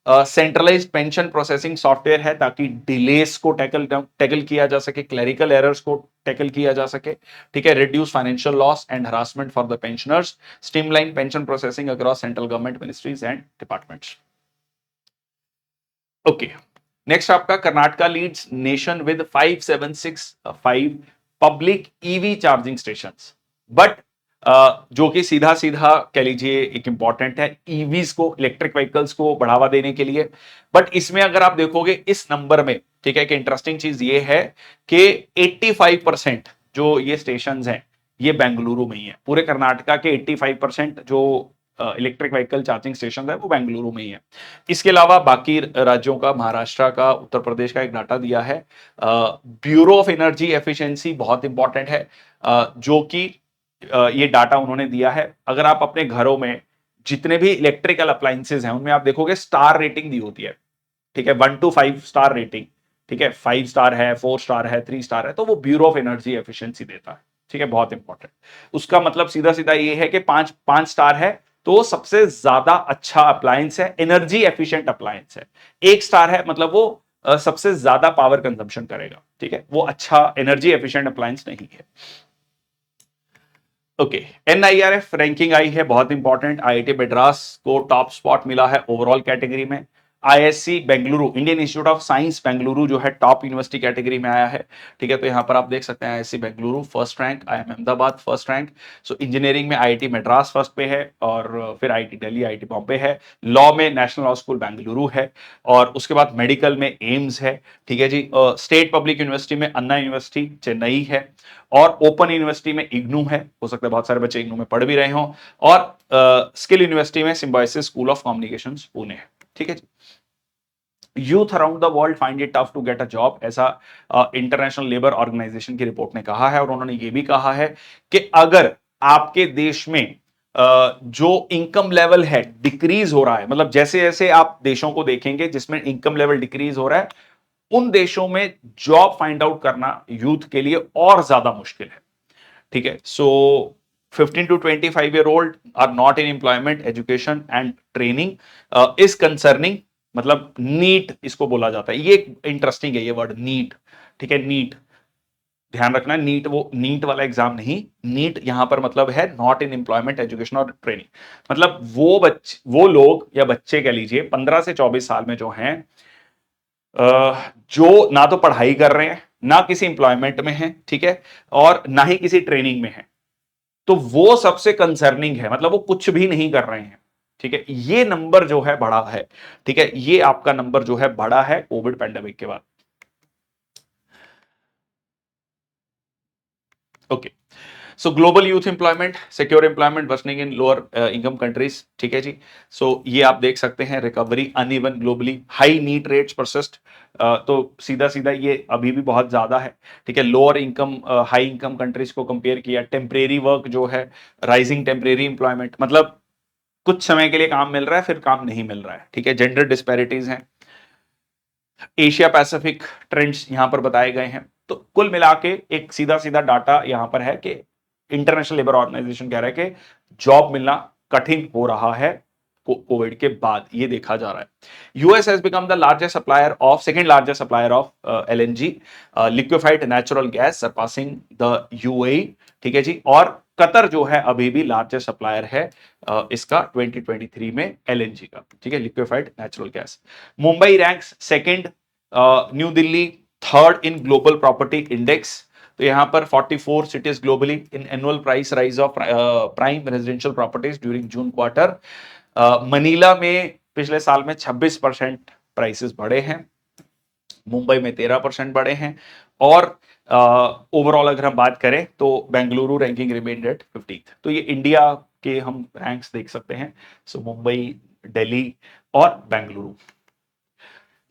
सेंट्रलाइज्ड पेंशन प्रोसेसिंग सॉफ्टवेयर है ताकि डिलेस को टैकल किया जा सके, क्लरिकल एरर्स को टैकल किया जा सके। ठीक है, reduce financial loss and harassment for the pensioners, streamline pension processing across central government ministries and departments. Okay, next आपका Karnataka leads nation with 5765 public EV charging stations. But जो कि सीधा सीधा कह लीजिए एक इंपॉर्टेंट है ईवीज को, इलेक्ट्रिक व्हीकल्स को बढ़ावा देने के लिए। बट इसमें अगर आप देखोगे इस नंबर में, ठीक है, कि इंटरेस्टिंग चीज ये है कि 85% जो ये स्टेशंस हैं ये बेंगलुरु में ही है। पूरे कर्नाटका के 85% जो इलेक्ट्रिक व्हीकल चार्जिंग स्टेशन है वो बेंगलुरु में ही है। इसके अलावा बाकी राज्यों का, महाराष्ट्र का, उत्तर प्रदेश का एक डाटा दिया है ब्यूरो ऑफ एनर्जी एफिशिएंसी, बहुत इंपॉर्टेंट है, जो कि ये डाटा उन्होंने दिया है। अगर आप अपने घरों में जितने भी इलेक्ट्रिकल अप्लायंसेज हैं उनमें आप देखोगे स्टार रेटिंग दी होती है। ठीक है, 1 to 5 स्टार रेटिंग। ठीक है, 5 स्टार है, 4 स्टार है, 3 स्टार है, तो वो ब्यूरो ऑफ एनर्जी एफिशिएंसी देता है। ठीक है, बहुत इंपॉर्टेंट। उसका मतलब सीधा सीधा ये है कि 5 स्टार है तो सबसे ज्यादा अच्छा अप्लायंस है, एनर्जी एफिशिएंट अप्लायंस है। 1 स्टार है मतलब वो सबसे ज्यादा पावर कंजम्पशन करेगा। ठीक है, वो अच्छा एनर्जी एफिशिएंट अप्लायंस नहीं है। ओके, एनआईआरएफ रैंकिंग आई है, बहुत इंपॉर्टेंट। आईआईटी मद्रास को टॉप स्पॉट मिला है ओवरऑल कैटेगरी में। ISC Bengaluru, Indian institute of science Bengaluru जो है टॉप यूनिवर्सिटी कैटेगरी में आया है। ठीक है, तो यहां पर आप देख सकते हैं IISc Bengaluru first rank, IIM Ahmedabad first rank. So engineering में आईआईटी मद्रास फर्स्ट पे है, और फिर आईआईटी दिल्ली, आईआईटी बॉम्बे है। लॉ में नेशनल लॉ स्कूल बेंगलुरु है, और उसके बाद मेडिकल में एम्स है। ठीक है जी, स्टेट पब्लिक यूनिवर्सिटी में अन्ना यूनिवर्सिटी चेन्नई है, और ओपन यूनिवर्सिटी में इग्नू है, हो सकता है बहुत सारे बच्चे इग्नू में पढ़ भी रहे हों, और स्किल यूनिवर्सिटी में Symbiosis School of Communication Pune है। ठीक है जी। Youth around the world find it tough to get a job, ऐसा इंटरनेशनल लेबर ऑर्गेनाइजेशन की रिपोर्ट ने कहा है। और उन्होंने ये भी कहा है कि अगर आपके देश में जो इनकम लेवल है डिक्रीज हो रहा है, मतलब जैसे जैसे आप देशों को देखेंगे जिसमें इनकम लेवल डिक्रीज हो रहा है, उन देशों में जॉब फाइंड आउट करना यूथ के लिए और ज्यादा मुश्किल है। ठीक है, सो 15 to 25 year old are not in employment, education and training is concerning, मतलब नीट इसको बोला जाता है। ये इंटरेस्टिंग है ये वर्ड नीट। ठीक है, नीट ध्यान रखना, नीट वो नीट वाला एग्जाम नहीं, नीट यहां पर मतलब है नॉट इन एम्प्लॉयमेंट, एजुकेशन और ट्रेनिंग। मतलब वो लोग या बच्चे कह लीजिए 15 से 24 साल में जो हैं, जो ना तो पढ़ाई कर रहे हैं, ना किसी एम्प्लॉयमेंट में है, ठीक है, और ना ही किसी ट्रेनिंग में है, तो वो सबसे कंसर्निंग है, मतलब वो कुछ भी नहीं कर रहे हैं। ठीक है, ये नंबर जो है बड़ा है। ठीक है, ये आपका नंबर जो है बड़ा है कोविड पैंडेमिक के बाद। Okay, so global youth employment, secure employment worsening in lower income countries. ठीक है जी, सो ये आप देख सकते हैं recovery uneven globally, high NEET rates persist, तो सीधा सीधा ये अभी भी बहुत ज्यादा है। ठीक है, lower income high income countries को कंपेयर किया। टेम्परेरी वर्क जो है, राइजिंग टेम्परेरी एम्प्लॉयमेंट, मतलब कुछ समय के लिए काम मिल रहा है फिर काम नहीं मिल रहा है। ठीक है, जेंडर डिस्पैरिटीज हैं। एशिया पैसिफिक ट्रेंड्स यहां पर बताए गए हैं। तो कुल मिला के एक सीधा सीधा डाटा यहां पर है कि इंटरनेशनल लेबर ऑर्गेनाइजेशन कह रहा है कि जॉब मिलना कठिन हो रहा है कोविड के बाद ये देखा जा रहा है। US has become the largest supplier of second largest supplier of LNG liquefied natural gas surpassing the UAE. ठीक है जी। और कतर जो है अभी भी लार्जेस्ट सप्लायर है इसका 2023 में एलएनजी का। ठीक है, liquefied natural gas. Mumbai ranks second, new Delhi third in global property index. तो यहां पर 44 cities globally in annual price rise of prime residential properties during June quarter. Manila में पिछले साल में 26% प्राइसेस बढ़े हैं, मुंबई में 13% बढ़े हैं, और ओवरऑल अगर हम बात करें तो Bengaluru ranking remained eight 15th। तो ये इंडिया के हम रैंक्स देख सकते हैं। सो मुंबई, दिल्ली और बेंगलुरु।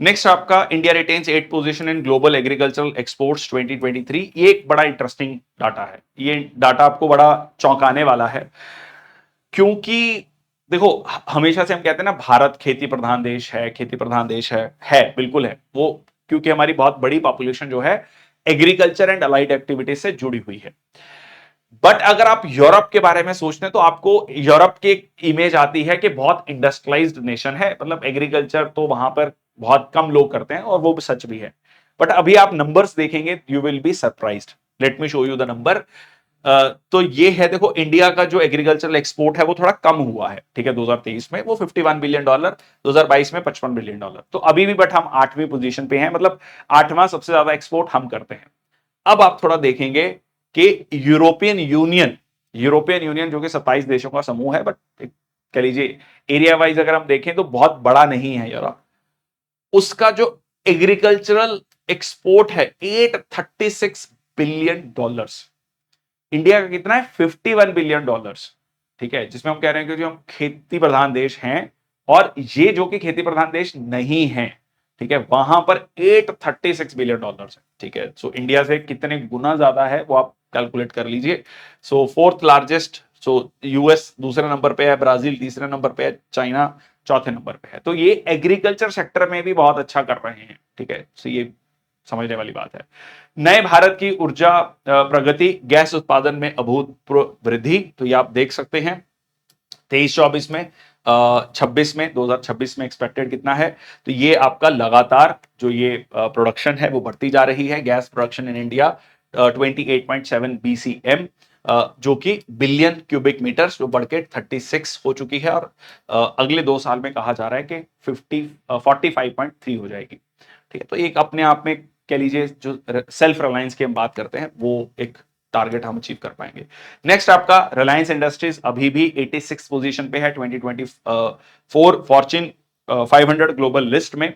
नेक्स्ट आपका India retains 8th position in global agricultural exports 2023। ये एक बड़ा इंटरेस्टिंग डाटा है, ये डाटा आपको बड़ा चौंकाने वाला है, क्योंकि देखो हमेशा से हम कहते हैं ना भारत खेती प्रधान देश है, खेती प्रधान देश है बिल्कुल है वो, क्योंकि हमारी बहुत बड़ी पॉपुलेशन जो है एग्रीकल्चर एंड अलाइड एक्टिविटीज से जुड़ी हुई है। बट अगर आप यूरोप के बारे में सोचते हैं तो आपको यूरोप की इमेज आती है कि बहुत इंडस्ट्रियलाइज्ड नेशन है, मतलब एग्रीकल्चर तो वहां पर बहुत कम लोग करते हैं, और वो भी सच भी है। बट अभी आप नंबर्स देखेंगे, you will be surprised. Let me show you the number. तो ये है, देखो इंडिया का जो एग्रीकल्चरल एक्सपोर्ट है वो थोड़ा कम हुआ है। ठीक है, 2023 में वो $51 बिलियन, 2022 में $55 बिलियन। तो अभी भी बट हम 8वीं पोजीशन पे हैं, मतलब 8वां सबसे ज्यादा एक्सपोर्ट हम करते हैं। अब आप थोड़ा देखेंगे कि यूरोपियन यूनियन जो कि 27 देशों का समूह है, बट कह लीजिए एरिया वाइज अगर हम देखें तो बहुत बड़ा नहीं है यूरोप, उसका जो एग्रीकल्चरल एक्सपोर्ट है $836 बिलियन। इंडिया का कितना है? $51 बिलियन। ठीक है, जिसमें हम कह रहे हैं कि जो हम खेती प्रधान देश हैं, और ये जो कि खेती प्रधान देश नहीं है, ठीक है, वहां पर $836 बिलियन है। ठीक है, सो इंडिया से कितने गुना ज्यादा है वो आप कैलकुलेट कर लीजिए। सो फोर्थ लार्जेस्ट, सो यूएस दूसरे नंबर पे है, ब्राजील तीसरे नंबर पे है, चाइना चौथे नंबर पे है। तो ये एग्रीकल्चर सेक्टर में भी बहुत अच्छा कर रहे हैं। ठीक है, सो ये समझने वाली बात है। नए भारत की ऊर्जा प्रगति, गैस उत्पादन में अभूतपूर्व वृद्धि, तो ये आप देख सकते हैं 23-24 में, 26 में, 2026 में एक्सपेक्टेड कितना है। तो ये आपका लगातार जो ये प्रोडक्शन है वो बढ़ती जा रही है। Gas production in India 28.7 BCM, जो कि बिलियन क्यूबिक मीटर्स, जो बढ़ के 36 हो चुकी है, और अगले 2 साल में कहा जा रहा है कि 45.3 हो जाएगी। ठीक है, तो एक अपने आप में कह लीजिए जो सेल्फ रिलायंस की हम बात करते हैं वो एक टारगेट हम अचीव कर पाएंगे। नेक्स्ट आपका रिलायंस इंडस्ट्रीज अभी भी 86 पोजीशन पे है 2024 फॉर्च्यून 500 ग्लोबल लिस्ट में।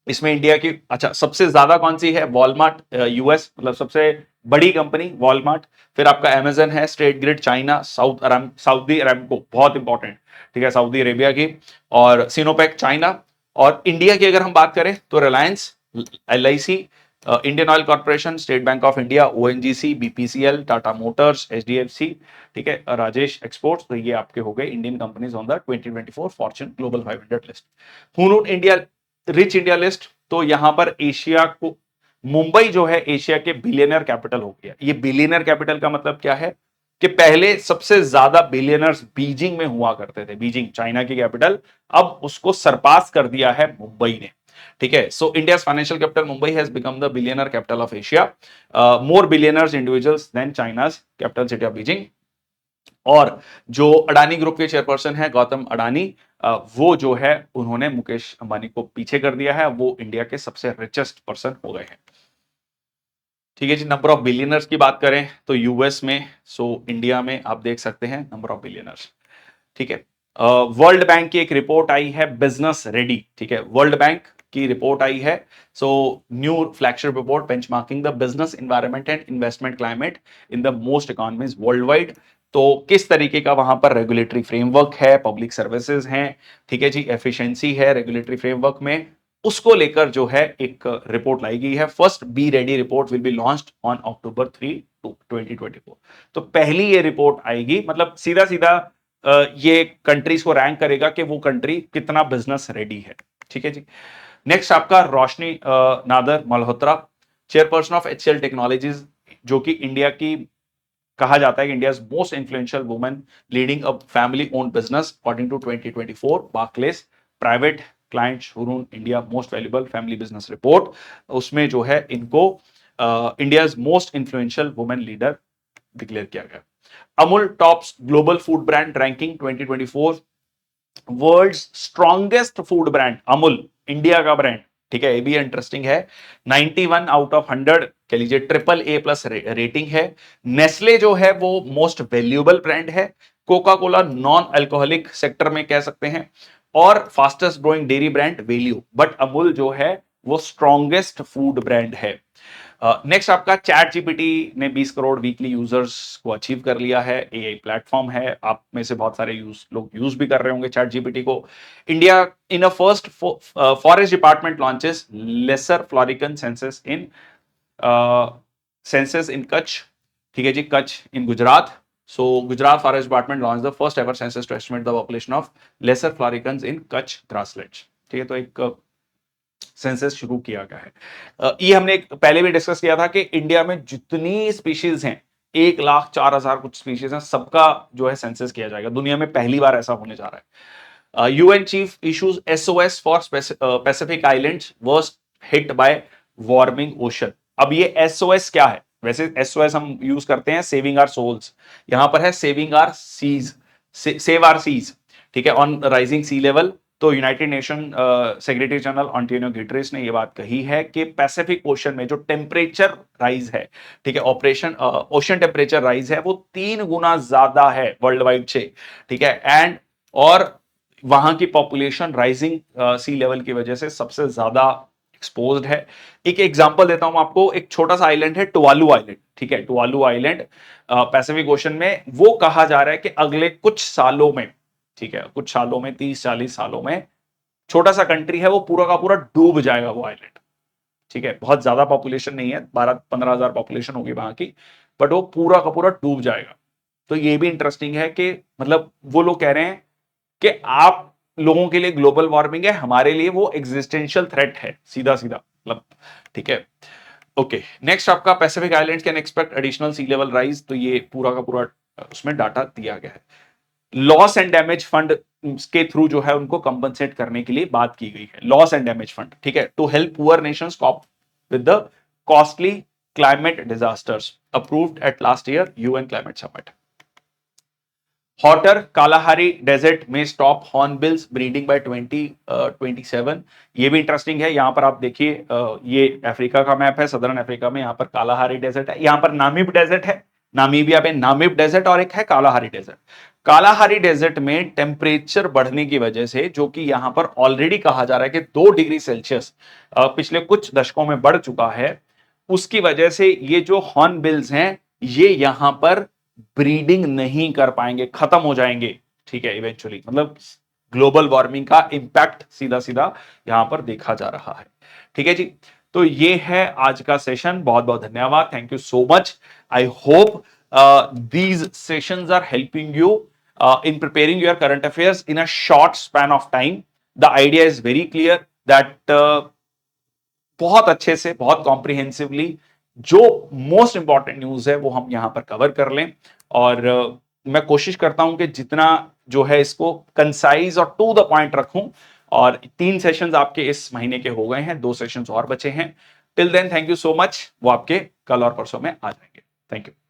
इसमें इंडिया की अच्छा सबसे ज्यादा कौन सी है? वॉलमार्ट यूएस, मतलब सबसे बड़ी कंपनी वॉलमार्ट। फिर आपका अमेजन है, state grid China, Saudi Aramco बहुत इंपॉर्टेंट, ठीक है, सऊदी अरेबिया की, और सिनोपेक चाइना। और इंडिया की अगर हम बात करें तो Reliance, LIC, Indian oil corporation, state bank of India, ONGC, BPCL, Tata Motors, HDFC, ठीक है, राजेश एक्सपोर्ट्स। तो ये आपके हो गए Indian companies on the 2024 Fortune Global 500 list. हुनूट इंडिया रिच इंडिया लिस्ट, तो यहां पर एशिया को, मुंबई जो है एशिया के बिलियनर कैपिटल हो गया। ये बिलियनर कैपिटल का मतलब क्या है कि पहले सबसे ज्यादा बिलियनर्स बीजिंग में हुआ करते थे, बीजिंग चाइना की कैपिटल, अब उसको सरपास कर दिया है मुंबई ने। ठीक है, सो India financial capital Mumbai has become the billionaire capital of Asia, more billionaires individuals than China's capital city of Beijing. और जो अडानी ग्रुप के चेयरपर्सन है गौतम अडानी, वो जो है उन्होंने मुकेश अंबानी को पीछे कर दिया है, वो इंडिया के सबसे रिचेस्ट पर्सन हो गए हैं। ठीक है जी, नंबर ऑफ बिलियनर्स की बात करें तो यूएस में, सो इंडिया में आप देख सकते हैं नंबर ऑफ बिलियनर्स। ठीक है, वर्ल्ड बैंक की एक रिपोर्ट आई है बिजनेस रेडी। ठीक है, वर्ल्ड बैंक की रिपोर्ट आई है, so new flagship report benchmarking the business environment and investment climate in the most economies world wide. तो किस तरीके का वहां पर रेगुलेटरी फ्रेमवर्क है, पब्लिक सर्विसेज हैं, ठीक है जी, एफिशिएंसी है रेगुलेटरी फ्रेमवर्क में, उसको लेकर जो है एक रिपोर्ट लाई गई है। First be ready report will be launched on October 3, 2024। तो पहली ये रिपोर्ट आएगी, मतलब सीधा सीधा ये कंट्रीज को रैंक करेगा कि वो कंट्री कितना बिजनेस रेडी है। ठीक है जी। नेक्स्ट आपका Roshni Nadar Malhotra, chairperson of HCL Technologies, जो कि इंडिया की कहा जाता है कि India most influential women leading a family owned business according to 2024 Barclays Private Clients Hurun India most valuable family business report. उसमें जो है इनको India most influential women leader declare किया गया। Amul tops global food brand ranking 2024, world's strongest food brand Amul, India का ब्रांड, ठीक है, ये भी इंटरेस्टिंग है। 91 आउट ऑफ 100 कह लीजिए AAA+ रेटिंग है। नेस्ले जो है वो मोस्ट वैल्यूएबल ब्रांड है। Coca Cola non alcoholic sector में कह सकते हैं, और fastest growing dairy brand value, but Amul जो है वो स्ट्रॉन्गेस्ट फूड ब्रांड है। नेक्स्ट आपका चैट जीपीटी ने 20 करोड़ वीकली यूजर्स को अचीव कर लिया है। एआई प्लेटफॉर्म है, आप में से बहुत सारे लोग यूज भी कर रहे होंगे चैट जीपीटी को। India in a first forest department launches lesser florican census in Kutch, ठीक है जी, Kutch in Gujarat. So Gujarat forest department launch the first ever census to estimate the population of lesser florican in Kutch grasslands, ठीक है। तो एक सेंसस शुरू किया गया है। ये हमने पहले भी डिस्कस किया था कि इंडिया में जितनी स्पीशीज हैं 1,04,000 कुछ स्पीशीज हैं, सबका जो है सेंसस किया जाएगा। दुनिया में पहली बार ऐसा होने जा रहा है। UN chief issues SOS for Pacific islands worst hit by warming ocean. अब ये एसओएस क्या है? वैसे एसओएस हम यूज करते हैं सेविंग आवर सोल्स, यहां पर है saving our seas, save our seas, ठीक है, ऑन राइजिंग सी लेवल। तो United Nation Secretary General Antonio Guterres ने यह बात कही है कि पैसिफिक ओशन में जो टेम्परेचर राइज है, ठीक है, ओशन टेम्परेचर राइज है वो 3 गुना ज्यादा है वर्ल्ड वाइड से, ठीक है, एंड और वहां की पॉपुलेशन राइजिंग सी लेवल की वजह से सबसे ज्यादा एक्सपोज्ड है। एक एग्जांपल देता हूं आपको, एक छोटा सा आइलैंड है टुवालू आइलैंड, ठीक है, टुवालू आइलैंड पैसिफिक ओशन में। वो कहा जा रहा है कि अगले कुछ सालों में, ठीक है, कुछ सालों में 30-40 सालों में, छोटा सा कंट्री है वो पूरा का पूरा डूब जाएगा वो आइलैंड, ठीक है। बहुत ज्यादा पॉपुलेशन नहीं है, 12-15 हजार पॉपुलेशन होगी वहां की, बट वो पूरा का पूरा डूब जाएगा। तो ये भी इंटरेस्टिंग है कि मतलब वो लोग कह रहे हैं कि आप लोगों के लिए ग्लोबल वार्मिंग है, हमारे लिए वो एग्जिस्टेंशियल थ्रेट है, सीधा सीधा मतलब, ठीक है। ओके, नेक्स्ट आपका Pacific islands can expect additional sea level rise. तो ये पूरा का पूरा उसमें डाटा दिया गया है। लॉस एंड डैमेज फंड के थ्रू जो है उनको कंपनसेट करने के लिए बात की गई है, लॉस एंड डैमेज फंड, ठीक है, to help poor nations cope with the costly climate disasters, approved at last year UN climate summit. Hotter Kalahari desert में स्टॉप हॉर्नबिल्स ब्रीडिंग बाय 2027। ये भी इंटरेस्टिंग है। यहां पर आप देखिए, ये अफ्रीका का मैप है, सदर्न अफ्रीका में यहां पर कालाहारी डेजर्ट है, यहां पर नामीब डेजर्ट है, नामीबिया में नामीब डेजर्ट, और एक है कालाहारी डेजर्ट। कालाहारी डेजर्ट में टेम्परेचर बढ़ने की वजह से, जो कि यहां पर ऑलरेडी कहा जा रहा है कि 2 डिग्री सेल्सियस पिछले कुछ दशकों में बढ़ चुका है, उसकी वजह से ये जो हॉर्नबिल्स हैं ये यहां पर ब्रीडिंग नहीं कर पाएंगे, खत्म हो जाएंगे, ठीक है, इवेंचुअली। मतलब ग्लोबल वार्मिंग का इंपैक्ट सीधा सीधा यहां पर देखा जा रहा है, ठीक है जी। तो ये है आज का सेशन, बहुत बहुत धन्यवाद, thank you so much. I hope these sessions are helping you in preparing your current affairs in a short span of time. The idea is very clear that बहुत अच्छे से, बहुत कॉम्प्रिहेंसिवली जो मोस्ट इंपॉर्टेंट न्यूज है वो हम यहां पर कवर कर लें। और मैं कोशिश करता हूं कि जितना जो है इसको कंसाइज और टू द पॉइंट रखूं। और 3 सेशंस आपके इस महीने के हो गए हैं, 2 सेशंस और बचे हैं। Till then thank you so much, वो आपके कल और परसों में आ जाएंगे। Thank you.